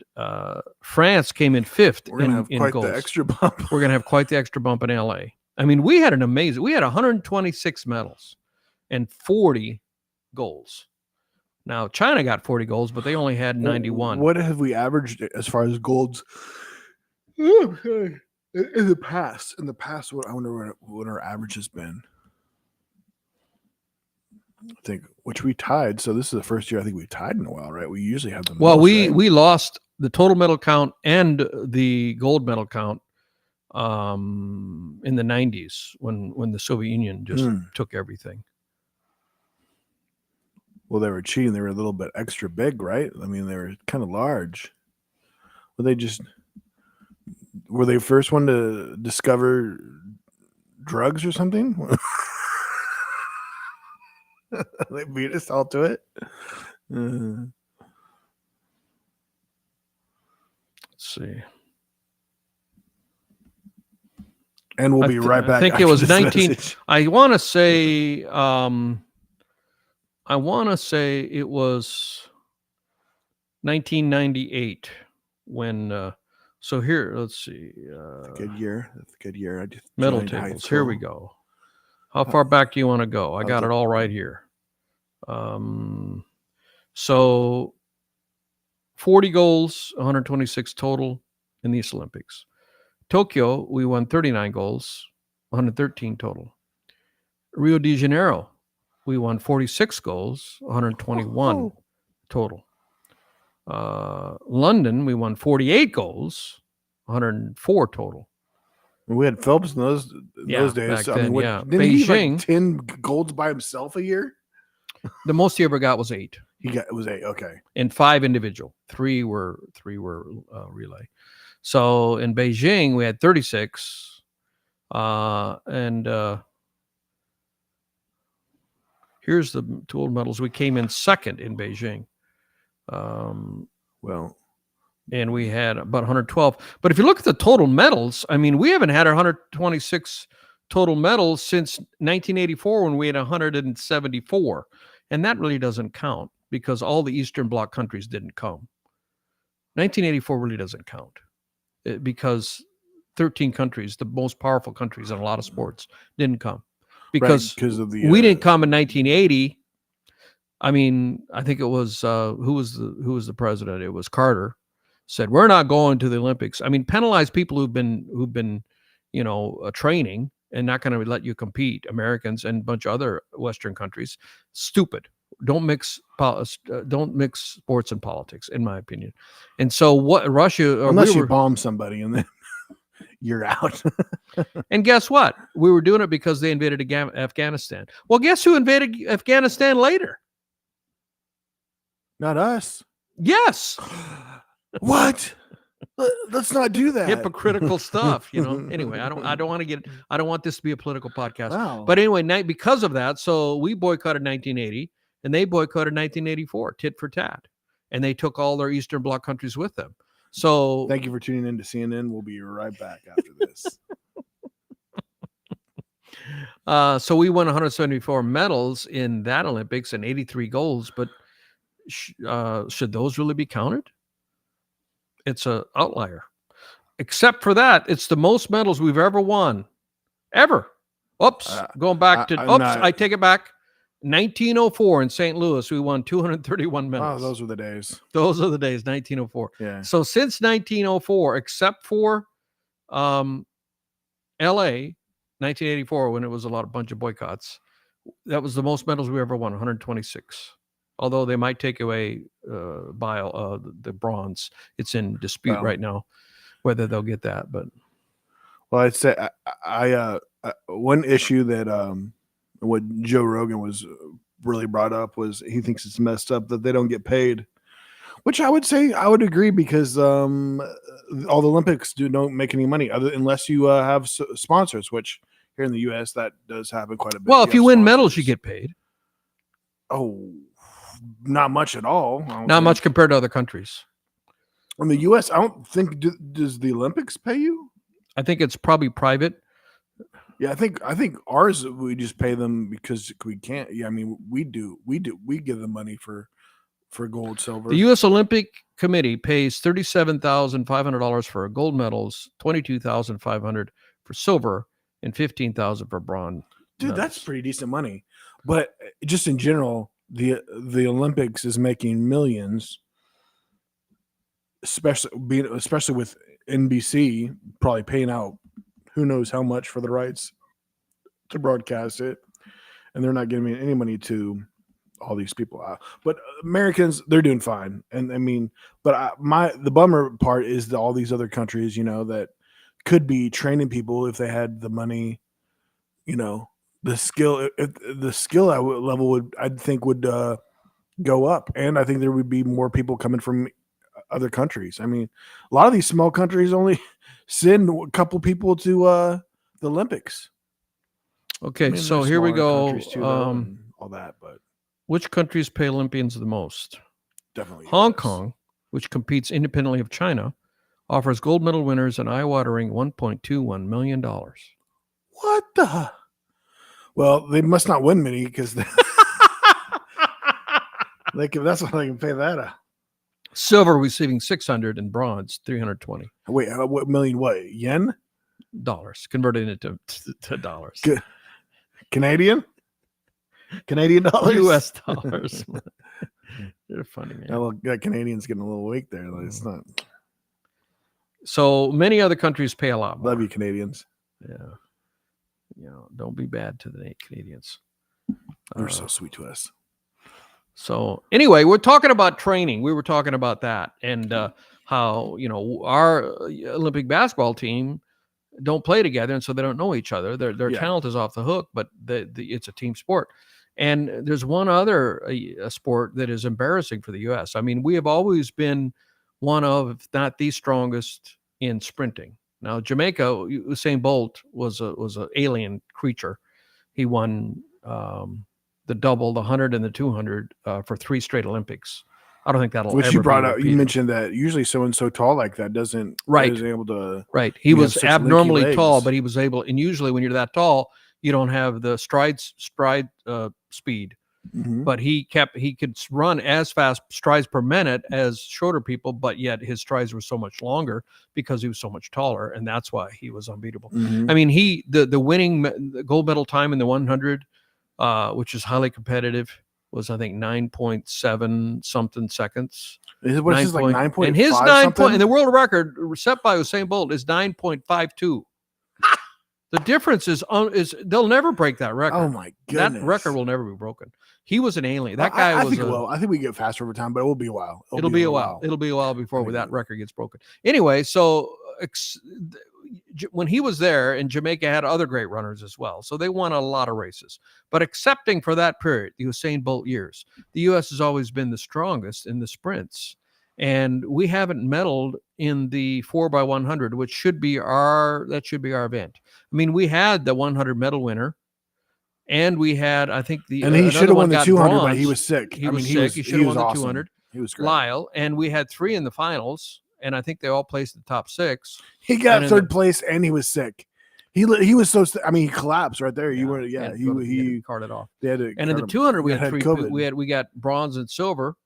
France came in 5th. We're going to have quite goals. the extra bump. We're going to have quite the extra bump in LA. I mean, we had 126 medals and 40 goals. Now, China got 40 goals, but they only had 91. What have we averaged as far as golds in the past? In the past, I wonder what our average has been. I think, which we tied. So this is the first year I think we tied in a while, right? We usually have the most, well, we right? lost the total medal count and the gold medal count in the 90s when the Soviet Union just took everything. Well, they were cheating. They were a little bit extra big, right? I mean, they were kind of large. Were they first one to discover drugs or something? They beat us all to it. Let's see. And we'll be right back. I think it was 19. I want to say. I want to say it was 1998 when. So here, let's see. Good year. That's a good year. I just medal tables. Here we go. How far back do you want to go? I got it all right here. So 40 goals, 126 total in these Olympics. Tokyo, we won 39 goals, 113 total. Rio de Janeiro, we won 46 goals, 121 total. London, we won 48 goals, 104 total. We had Phelps in those days. Back then, didn't Beijing, he like 10 golds by himself a year? The most he ever got was 8. It was 8. Okay, and 5 individual. 3 were relay. So in Beijing we had 36, and here's the total medals. We came in second in Beijing. And we had about 112. But if you look at the total medals, I mean, we haven't had 126 total medals since 1984 when we had 174. And that really doesn't count because all the Eastern Bloc countries didn't come. 1984 really doesn't count because 13 countries, the most powerful countries in a lot of sports, didn't come. Because of the, we didn't come in 1980. I mean, I think it was who was the president? It was Carter. Said we're not going to the Olympics. I mean, penalize people who've been training and not going to let you compete. Americans and a bunch of other Western countries. Stupid. Don't mix sports and politics, in my opinion. And so what Russia, unless you bomb somebody and then you're out. And guess what? We were doing it because they invaded Afghanistan. Well, guess who invaded Afghanistan later? Not us. Yes. What? Let's not do that. Hypocritical stuff, Anyway, I don't want this to be a political podcast. Wow. But anyway, because of that, so we boycotted 1980 and they boycotted 1984, tit for tat. And they took all their Eastern Bloc countries with them. So thank you for tuning in to CNN. We'll be right back after this. So we won 174 medals in that Olympics and 83 goals, but should those really be counted? It's an outlier. Except for that, it's the most medals we've ever won. Ever. Going back to... I take it back. 1904 in St. Louis, we won 231 medals. Oh, those were the days. Those are the days, 1904. Yeah. So since 1904, except for LA, 1984, when it was a bunch of boycotts, that was the most medals we ever won, 126. Although they might take away the bronze. It's in dispute right now whether they'll get that. But I'd say I one issue that what Joe Rogan was really brought up was he thinks it's messed up that they don't get paid, which I would say I would agree because all the Olympics don't make any money unless you have sponsors, which here in the U.S. that does happen quite a bit. Well, if you win medals, you get paid. Oh, not much at all. Not much compared to other countries. In the U.S., I don't think does the Olympics pay you? I think it's probably private. Yeah, I think ours we just pay them because we can't. Yeah, I mean we give them money for gold, silver. The U.S. Olympic Committee pays $37,500 for gold medals, $22,500 for silver, and $15,000 for bronze. Dude, medals. that's pretty decent money. But just in general, the Olympics is making millions, especially with NBC probably paying out who knows how much for the rights to broadcast it, and they're not giving any money to all these people out. But Americans, they're doing fine. And I mean, but the bummer part is that all these other countries, you know, that could be training people if they had the money, you know, the skill level would, I'd think would go up. And I think there would be more people coming from other countries. I mean, a lot of these small countries only send a couple people to the Olympics. Okay, I mean, so there's here we smaller go. countries too, though, and all that, but Which countries pay Olympians the most? definitely Hong US. Kong, which competes independently of China, offers gold medal winners an eye-watering $1.21 million. What the? Well, they must not win many because that's why they can pay that. Silver receiving 600 and bronze 320 Wait, what million? What yen? dollars, converted into to dollars. Canadian dollars? U.S. dollars. You're funny, man. Well, that Canadian's getting a little weak there. Like, it's not. So many other countries pay a lot more. Love you, Canadians. Yeah. You know, don't be bad to the Canadians. You're so sweet to us. So anyway, we're talking about training. We were talking about that and how, you know, our Olympic basketball team don't play together, and so they don't know each other. Their talent is off the hook, but it's a team sport. And there's one other sport that is embarrassing for the U.S. I mean, we have always been one of, if not the strongest in sprinting. Now, Jamaica, Usain Bolt was an alien creature. He won the double, the 100 and the 200 for 3 straight Olympics. I don't think that'll Which ever you brought be up. repeated. You mentioned that usually someone so tall like that isn't able to. Right. He was abnormally tall, but he was able. And usually, when you're that tall, you don't have the stride speed. Mm-hmm. But he could run as fast strides per minute as shorter people, but yet his strides were so much longer because he was so much taller, and that's why he was unbeatable. Mm-hmm. I mean, the winning gold medal time in the 100, which is highly competitive, was I think 9.7 something seconds. What is this, like 9.5? And his 9 point, and the world record set by Usain Bolt is 9.52. The difference is they'll never break that record. Oh my goodness, that record will never be broken. He was an alien. That guy was. I think we get faster over time, but it will be a while. It'll be a while. It'll be a while before that record gets broken. Anyway, so when he was there, and Jamaica had other great runners as well, so they won a lot of races. But excepting for that period, the Usain Bolt years, the U.S. has always been the strongest in the sprints, and we haven't medaled in the 4x100, which should be our event. I mean, we had the 100 medal winner. And we had, I think, and he should have won the 200, but he was sick. He was sick. He should have won the 200. He was great. Lyle, and we had 3 in the finals, and I think they all placed in the top 6. He got third place, and he was sick. He was so. I mean, he collapsed right there. Yeah, he carted off. And in the 200, we had 3. We got bronze and silver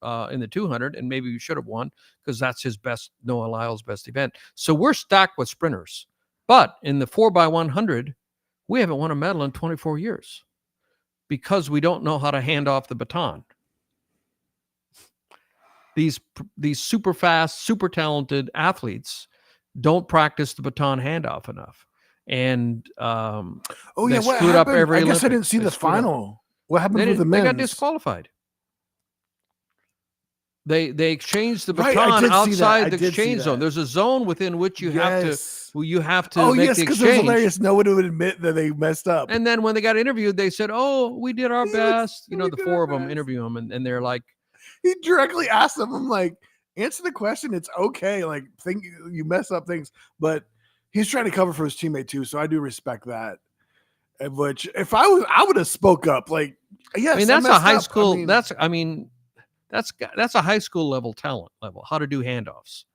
in the 200, and maybe we should have won because that's Noah Lyle's best event. So we're stacked with sprinters, but in the 4x100. We haven't won a medal in 24 years because we don't know how to hand off the baton. These super fast, super talented athletes don't practice the baton handoff enough. And what happened? Up every I guess Olympics. I didn't see the final. What happened with the men's? They got disqualified. They exchanged the baton outside the exchange zone. There's a zone within which you have to make the exchange. Because it was hilarious. No one would admit that they messed up. And then when they got interviewed, they said, "Oh, we did our best." You know, the 4 of them interview him, and they're like, he directly asked them, "I'm like, answer the question. It's okay. Like, think you mess up things, but he's trying to cover for his teammate too. So I do respect that." Which, if I would have spoke up. Like, yes, I mean, that's a high school. That's a high school level talent level. How to do handoffs.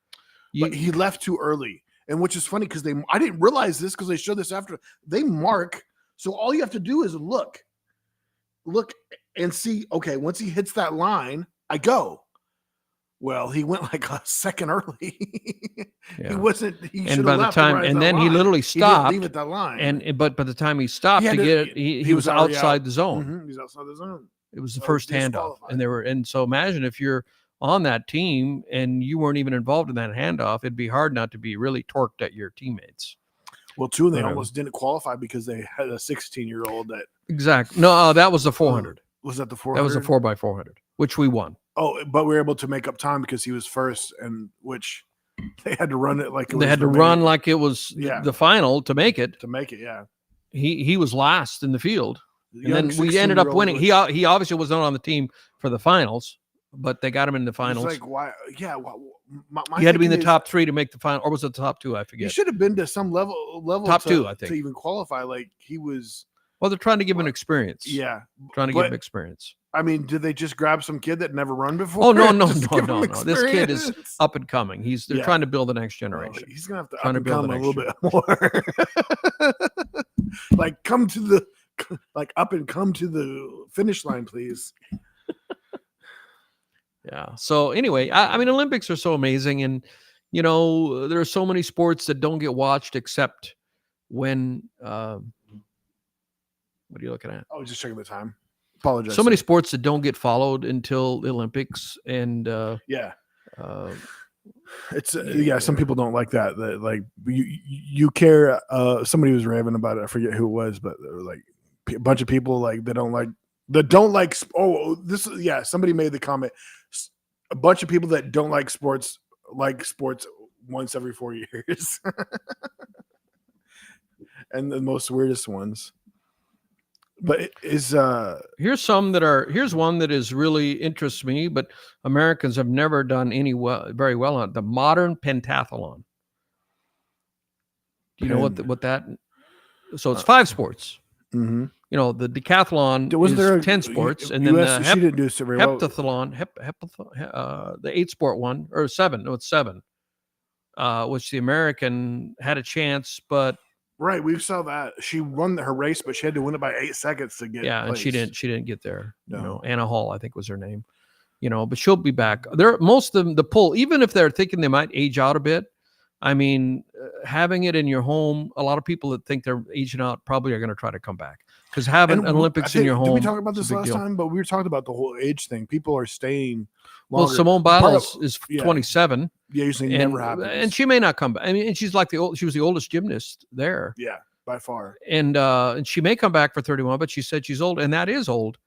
But he left too early. And which is funny because I didn't realize this because they showed this after they mark. So all you have to do is look and see, okay, once he hits that line, I go. Well, he went like a second early. Yeah. He wasn't. He And by the time, and then he literally stopped. He didn't leave at that line. And but by the time he stopped to get it, he was already outside the zone. Mm-hmm. He was outside the zone. It was the first handoff, and so imagine if you're on that team and you weren't even involved in that handoff, it'd be hard not to be really torqued at your teammates. Well, two of them almost didn't qualify because they had a 16-year-old that. Exactly. No, that was the 400. Was that the 400? That was a 4x400, which we won. Oh, but we were able to make up time because he was first, and which they had to run it like it they was had to run like it was the final to make it. To make it, yeah. He was last in the field, and then we ended up winning. He obviously was not on the team for the finals, but they got him in the finals. Like why? Yeah, he had to be in the top 3 to make the final, or was it the top 2? I forget. He should have been to some level top 2, I think, to even qualify. Like he was. Well, they're trying to give him experience. Yeah, trying to give him experience. I mean, did they just grab some kid that never run before? Oh no! This kid is up and coming. They're trying to build the next generation. He's gonna have to up and come a little bit more. Like up and come to the finish line, please. Yeah. So anyway, I mean, Olympics are so amazing, and there are so many sports that don't get watched except when. What are you looking at? Oh, just checking the time. Apologize. So many sports that don't get followed until the Olympics, and it's some people don't like that. That like you care. Somebody was raving about it. I forget who it was, but there were like a bunch of people like that don't like. Oh, somebody made the comment. A bunch of people that don't like sports once every 4 years, and the most weirdest ones. But it is here's one that is really interests me, but Americans have never done very well on it. The modern pentathalon. Do you know what that? So it's 5 sports. Mm-hmm. The decathlon is 10 sports, and then the heptathlon, the 8-sport one, or 7. No, it's 7. Which the American had a chance, but. Right, we saw that she won her race, but she had to win it by 8 seconds to get. Yeah, placed. and she didn't get there. No. Anna Hall, I think was her name. But she'll be back. Most of them, the pull, even if they're thinking they might age out a bit. I mean, having it in your home, a lot of people that think they're aging out probably are going to try to come back because having an Olympics in your home. Did we talk about this last time? But we were talking about the whole age thing. People are staying longer. Well, Simone Biles is 27. Yeah, usually never happens. And she may not come back. I mean, and she's like she was the oldest gymnast there. Yeah, by far. And she may come back for 31, but she said she's old, and that is old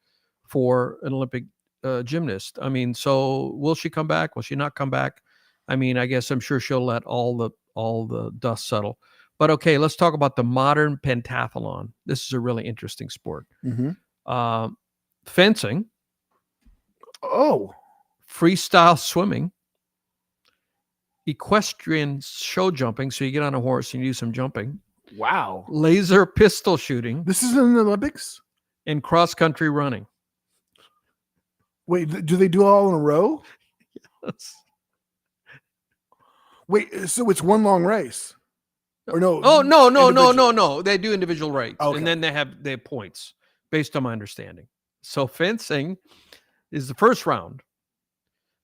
for an Olympic gymnast. I mean, so will she come back? Will she not come back? I mean, I guess I'm sure she'll let all the dust settle. But okay, let's talk about the modern pentathlon. This is a really interesting sport. Mm-hmm. Fencing. Oh. Freestyle swimming. Equestrian show jumping. So you get on a horse and you do some jumping. Wow. Laser pistol shooting. This is in the Olympics? And cross-country running. Wait, do they do it all in a row? Yes. Wait, so it's one long race? Or no? Oh, no. They do individual races. Okay. And then they have points based on my understanding. So fencing is the first round.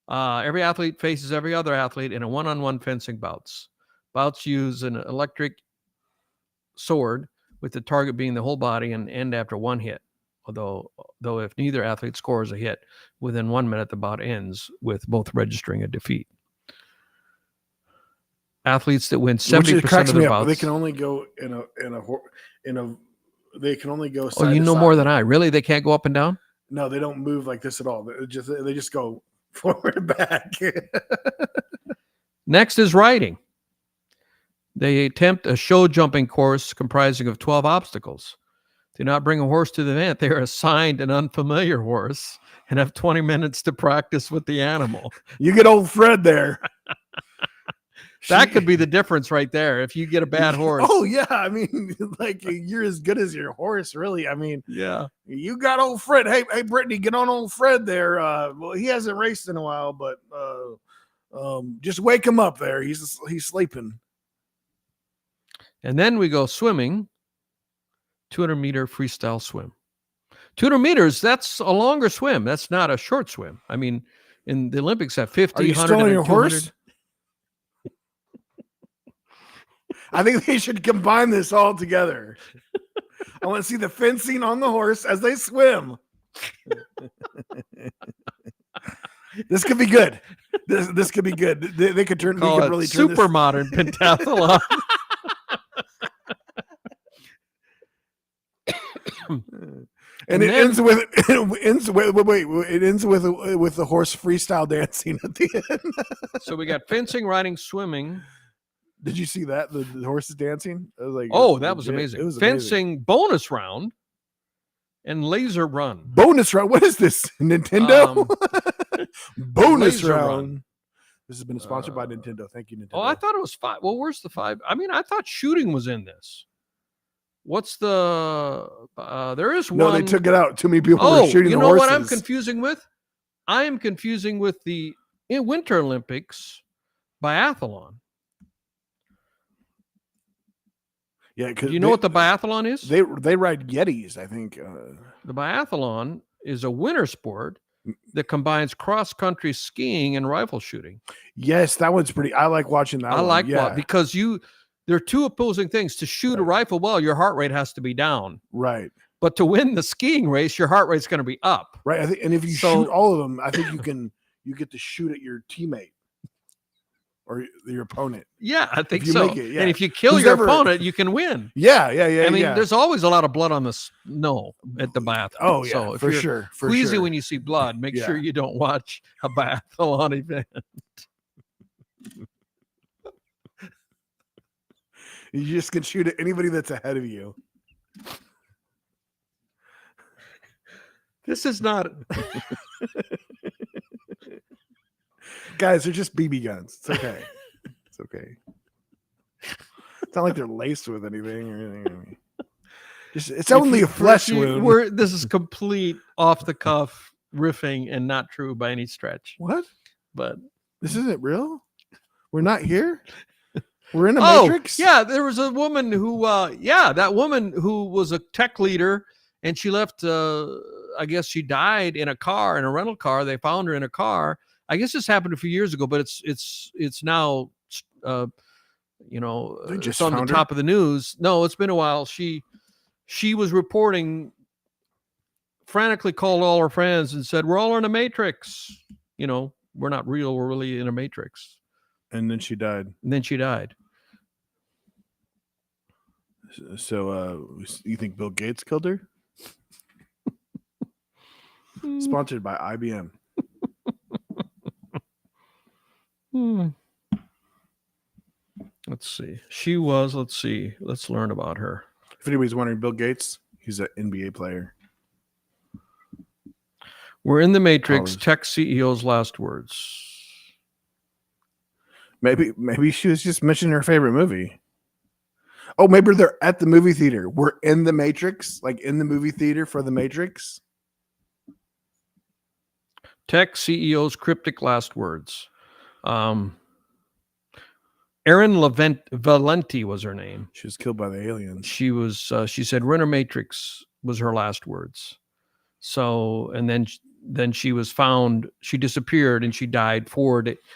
Every athlete faces every other athlete in a one-on-one fencing bouts. Bouts use an electric sword with the target being the whole body and end after one hit. Though if neither athlete scores a hit within 1 minute, the bout ends with both registering a defeat. Athletes that win 70% of their bouts. They can only go in a. They can only go. Oh, you know more than I. Really, they can't go up and down. No, they don't move like this at all. They just go forward and back. Next is riding. They attempt a show jumping course comprising of 12 obstacles. Do not bring a horse to the event. They are assigned an unfamiliar horse and have 20 minutes to practice with the animal. You get old Fred there. That could be the difference right there. If you get a bad horse. Oh yeah. I mean, like you're as good as your horse, really. I mean, yeah, you got old Fred. Hey, Brittany, get on old Fred there. Well, he hasn't raced in a while, but just wake him up there. He's sleeping. And then we go swimming, 200-meter freestyle swim. 200 meters, that's a longer swim. That's not a short swim. I mean, in the Olympics at 50, Are you 100, still on and your 200. horse? I think they should combine this all together. I want to see the fencing on the horse as they swim. This could be good. This could be good. They could turn. Call they could it really turn super this. modern pentathalon. And it ends with the horse freestyle dancing at the end. So we got fencing, riding, swimming. Did you see that the horse is dancing? I was like, Oh, that was amazing. It was Fencing amazing. bonus round and laser run. Bonus round. What is this? Nintendo bonus laser round. run. This has been sponsored by Nintendo. Thank you, Nintendo. Oh, I thought it was 5. Well, where's the 5? I mean, I thought shooting was in this. What's the? There is no, one. they took it out. Too many people were shooting you the know horses. what I'm confusing with? I am confusing with the Winter Olympics biathlon. Yeah, because Do you know what the biathlon is? They ride Yetis, I think. The biathlon is a winter sport that combines cross-country skiing and rifle shooting. Yes, that one's pretty. I like watching that. I one. like yeah. that because there are two opposing things. To shoot a rifle well, your heart rate has to be down. Right. But to win the skiing race, your heart rate's going to be up. Right. I think, and if you shoot all of them, I think you get to shoot at your teammate or your opponent. Yeah, I think so. Make it, yeah. And if you kill your opponent, you can win. Yeah. I mean, there's always a lot of blood on the snow at the biathlon. Oh, yeah, so if for you're sure. queasy when you see blood, make sure you don't watch a biathlon event. You just can shoot at anybody that's ahead of you. This is not. Guys, they're just BB guns. It's okay. It's okay. It's not like they're laced with anything or anything. It's only a flesh wound. This is complete off the cuff riffing and not true by any stretch. What? But this isn't real? We're not here? We're in a Matrix? Yeah, there was a woman who, that woman who was a tech leader, and she left, I guess she died in a rental car. They found her in a car. I guess this happened a few years ago, but it's now, it's on the top of the news. No, it's been a while. She was reporting, frantically called all her friends and said, "We're all in a Matrix. We're not real. We're really in a Matrix." And then she died. So, you think Bill Gates killed her? Sponsored by IBM. Let's see. Let's learn about her. If anybody's wondering, Bill Gates, he's an NBA player. We're in the Matrix. Tech CEO's last words. Maybe she was just mentioning her favorite movie. Oh, maybe they're at the movie theater. We're in the Matrix, like in the movie theater for the Matrix. Tech CEO's cryptic last words. Erin Valenti was her name. She was killed by the aliens. She said, "We're in a Matrix," was her last words. So, and then she was found, she disappeared and she died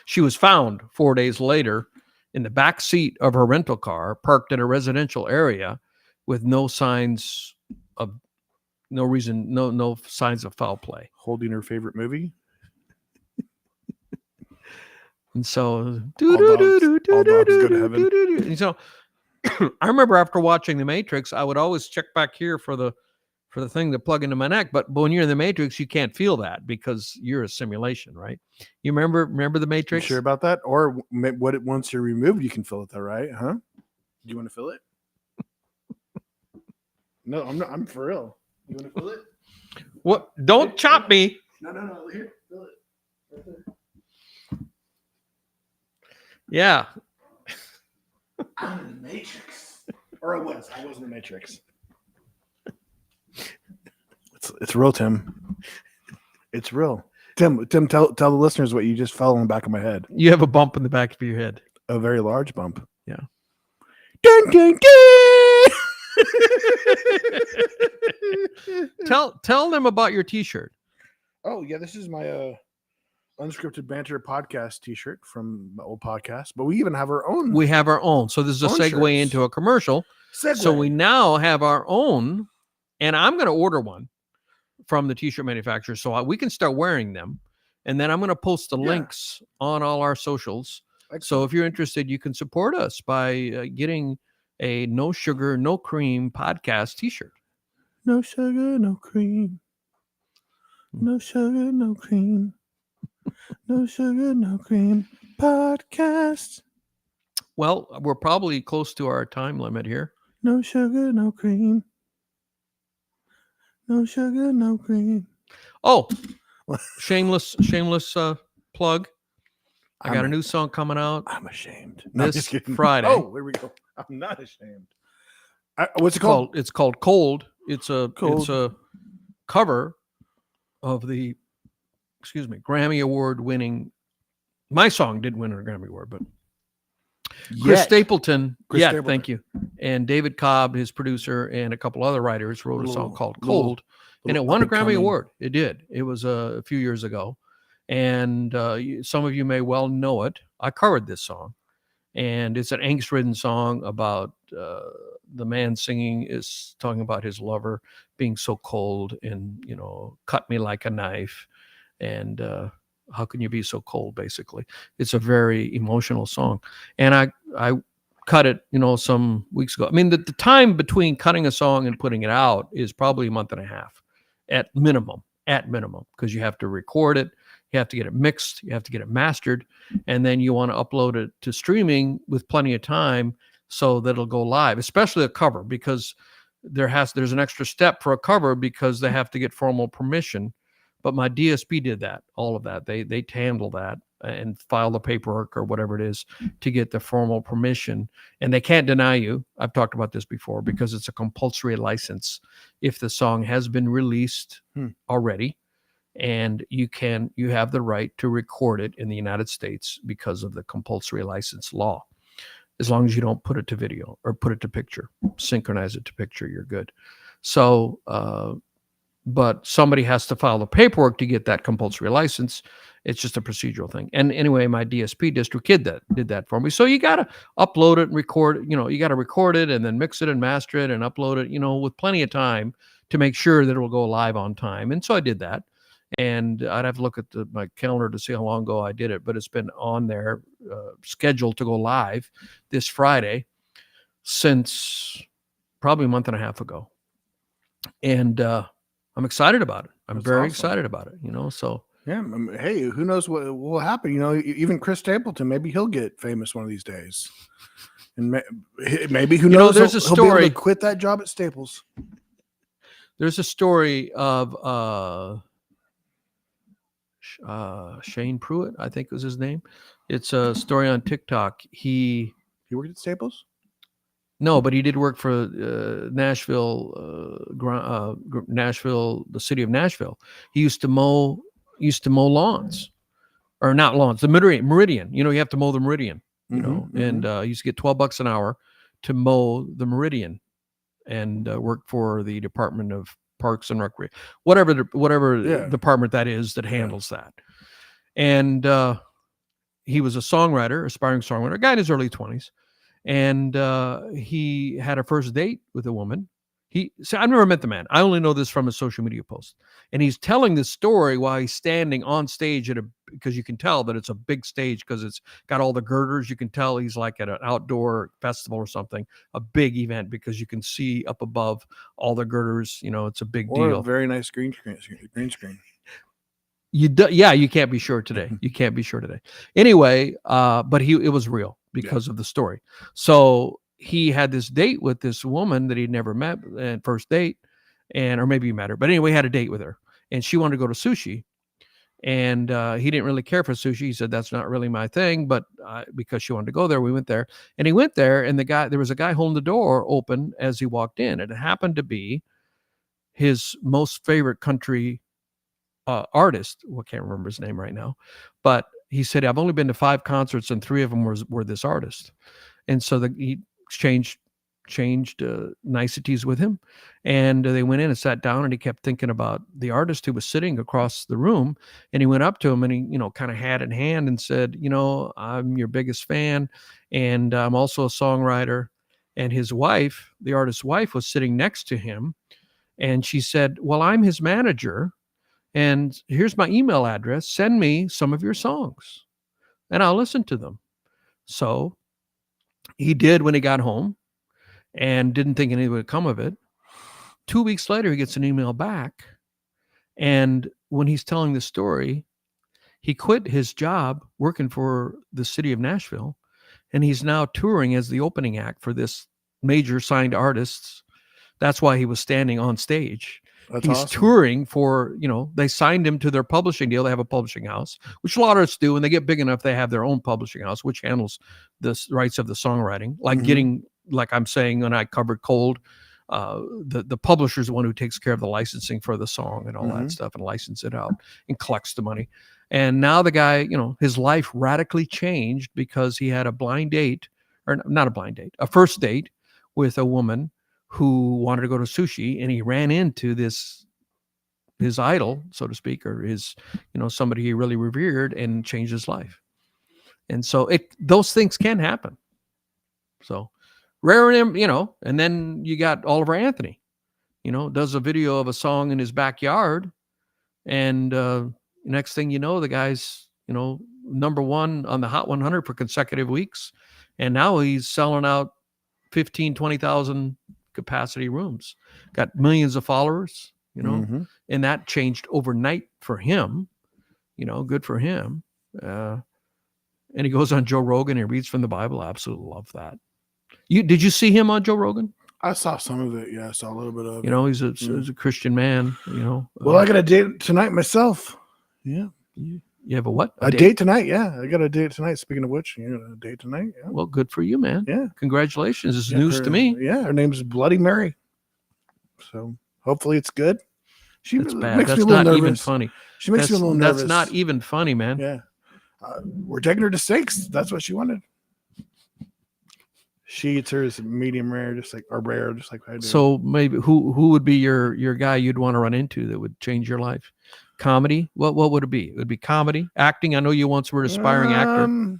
she was found 4 days later in the back seat of her rental car, parked in a residential area with no signs of foul play. Holding her favorite movie. And so, all dogs go to heaven. And so I remember after watching The Matrix, I would always check back here for the thing to plug into my neck. But when you're in the Matrix, you can't feel that because you're a simulation, right? You remember the Matrix? You sure about that? Or once you're removed, you can feel it though, right? Huh? Do you want to feel it? No, I'm not. I'm for real. You want to feel it? What? Don't chop me. No. Here, feel it. Right there. Yeah. I'm in the Matrix. Or I was in the Matrix. It's real, Tim. It's real. Tim, tell the listeners what you just felt on the back of my head. You have a bump in the back of your head. A very large bump. Yeah. Dun, dun, dun. Tell them about your T-shirt. Oh yeah, this is my unscripted banter podcast T-shirt from my old podcast. But we even have our own. We have our own. So this is a Own segue shirts. into a commercial. Segue. So we now have our own, and I'm going to order one from the T-shirt manufacturer so we can start wearing them. And then I'm going to post the links on all our socials. Excellent. So if you're interested, you can support us by getting a no sugar, no cream podcast T-shirt. No sugar, no cream. No sugar, no cream. No sugar, no cream podcast. Well, we're probably close to our time limit here. No sugar, no cream. No sugar, no cream. Oh, shameless plug. I got a new song coming out. I'm ashamed. This Friday. Oh, here we go. I'm not ashamed. What's it called? It's called Cold. It's a cover of the Grammy Award winning. My song did win a Grammy Award, but Chris Stapleton. Thank you. And David Cobb, his producer, and a couple other writers wrote a song called Cold, and it won a Grammy Award. It did. It was a few years ago, and some of you may well know it. I covered this song, and it's an angst-ridden song about the man singing is talking about his lover being so cold and, cut me like a knife. And how can you be so cold, basically? It's a very emotional song. And I cut it, some weeks ago. I mean, the time between cutting a song and putting it out is probably a month and a half at minimum, because you have to record it. You have to get it mixed. You have to get it mastered. And then you want to upload it to streaming with plenty of time so that it'll go live, especially a cover, because there's an extra step for a cover because they have to get formal permission. But my DSP did that, all of that. They handle that and file the paperwork or whatever it is to get the formal permission. And they can't deny you. I've talked about this before because it's a compulsory license if the song has been released already. And you have the right to record it in the United States because of the compulsory license law. As long as you don't put it to video or put it to picture, synchronize it to picture, you're good. So, but somebody has to file the paperwork to get that compulsory license. It's just a procedural thing. And anyway, my DSP DistroKid did that for me. So you got to upload it and record it. You got to record it and then mix it and master it and upload it, with plenty of time to make sure that it will go live on time. And so I did that. And I'd have to look at my calendar to see how long ago I did it, but it's been on there, scheduled to go live this Friday since probably a month and a half ago. And I'm excited about it. I'm very excited about it, so. Yeah. Hey, who knows what will happen? Even Chris Stapleton, maybe he'll get famous one of these days. And maybe, who knows, there's a story. He'll be able to quit that job at Staples. There's a story of Shane Pruitt, I think was his name. It's a story on TikTok. He worked at Staples? No, but he did work for Nashville, the city of Nashville. He used to mow lawns, or not lawns, the Meridian. You have to mow the Meridian. And he used to get $12 an hour to mow the Meridian, and work for the Department of Parks and Recreation, whatever department that is that handles that. And he was a songwriter, aspiring songwriter, a guy in his early 20s. And he had a first date with a woman. I've never met the man. I only know this from his social media post. And he's telling this story while he's standing on stage because you can tell that it's a big stage because it's got all the girders. You can tell he's like at an outdoor festival or something, a big event, because you can see up above all the girders. It's a big deal. A very nice green screen. You can't be sure today. You can't be sure today. Anyway, but it was real because of the story. So he had this date with this woman that he'd never met, and first date, or maybe he met her, but anyway, he had a date with her, and she wanted to go to sushi, and he didn't really care for sushi. He said, that's not really my thing, but because she wanted to go there, we went there, and he went there, and there was a guy holding the door open as he walked in, and it happened to be his most favorite country artist. Well, I can't remember his name right now, but he said, I've only been to 5 concerts and 3 of them were this artist. And so he exchanged niceties with him, and they went in and sat down, and he kept thinking about the artist who was sitting across the room, and he went up to him and he, kind of hat in hand and said, I'm your biggest fan, and I'm also a songwriter. And his wife, the artist's wife, was sitting next to him, and she said, well, I'm his manager, and here's my email address. Send me some of your songs and I'll listen to them. So he did when he got home, and didn't think anything would come of it. 2 weeks later, he gets an email back. And when he's telling the story, he quit his job working for the city of Nashville, and he's now touring as the opening act for this major signed artists. That's why he was standing on stage. That's He's awesome. touring for, they signed him to their publishing deal. They have a publishing house, which a lot of artists do. When they get big enough, they have their own publishing house, which handles the rights of the songwriting, like getting, like I'm saying, when I covered Cold, the publisher is the one who takes care of the licensing for the song and all that stuff, and license it out and collects the money. And now the guy, his life radically changed because he had a blind date, or not a blind date, a first date with a woman who wanted to go to sushi, and he ran into his idol, so to speak, or his, somebody he really revered, and changed his life. And so those things can happen. So rare, and then you got Oliver Anthony, does a video of a song in his backyard, and next thing you know, the guy's, number one on the Hot 100 for consecutive weeks, and now he's selling out 20,000 capacity rooms, got millions of followers, and that changed overnight for him, good for him. And he goes on Joe Rogan and reads from the Bible. I absolutely love that. Did you see him on Joe Rogan? I saw some of it. Yeah, I saw a little bit of it. He's a Christian man, Well, I got a date tonight myself. Yeah. You have a what? A date tonight, yeah. I got a date tonight. Speaking of which, you got a date tonight. Yeah. Well, good for you, man. Yeah. Congratulations. This is news to me. Yeah, her name's Bloody Mary. So hopefully it's good. That's bad. That's not even funny. She makes me a little nervous. That's not even funny, man. Yeah. We're taking her to steaks. That's what she wanted. She eats hers medium rare, just like, or rare, just like I do. So maybe who would be your guy you'd want to run into that would change your life? Comedy? What would it be? It would be comedy, acting. I know you once were an aspiring actor.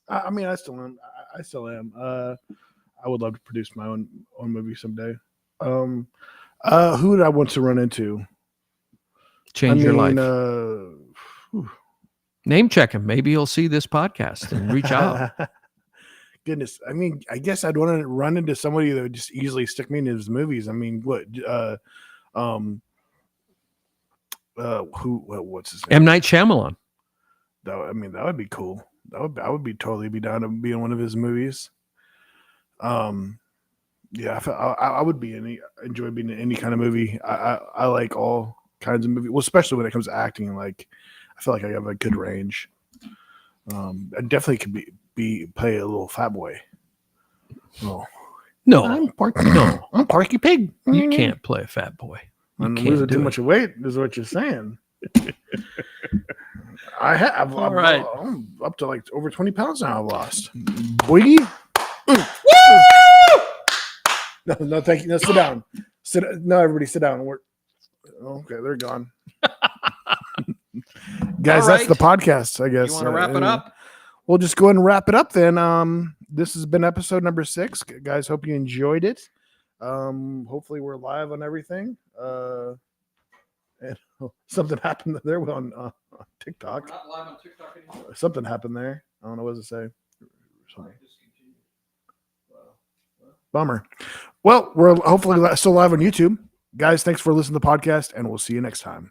I mean, I still am. I would love to produce my own movie someday. Who would I want to run into? Change your life. Name check him. Maybe he'll see this podcast and reach out. Goodness, I mean, I guess I'd want to run into somebody that would just easily stick me into his movies. I mean, what's his name? M. Night Shyamalan. That would be cool. I would be totally down to be in one of his movies. Yeah, I would enjoy being in any kind of movie. I like all kinds of movies. Well, especially when it comes to acting. Like, I feel like I have a good range. I definitely could play a little fat boy. Oh. No, I'm Porky Pig. You can't play a fat boy. I'm losing too much weight, is what you're saying. I have. All right. I'm up to like over 20 pounds now. I've lost. Boy. No, thank you. No, sit down. No, everybody sit down. Okay, they're gone. Guys, right. That's the podcast, I guess. You want to wrap it up? We'll just go ahead and wrap it up then. This has been episode number 6. Guys, hope you enjoyed it. Hopefully we're live on everything. And something happened there on TikTok. We're not live on TikTok anymore. Something happened there. I don't know what to say. Bummer. Well, we're hopefully still live on YouTube. Guys, thanks for listening to the podcast, and we'll see you next time.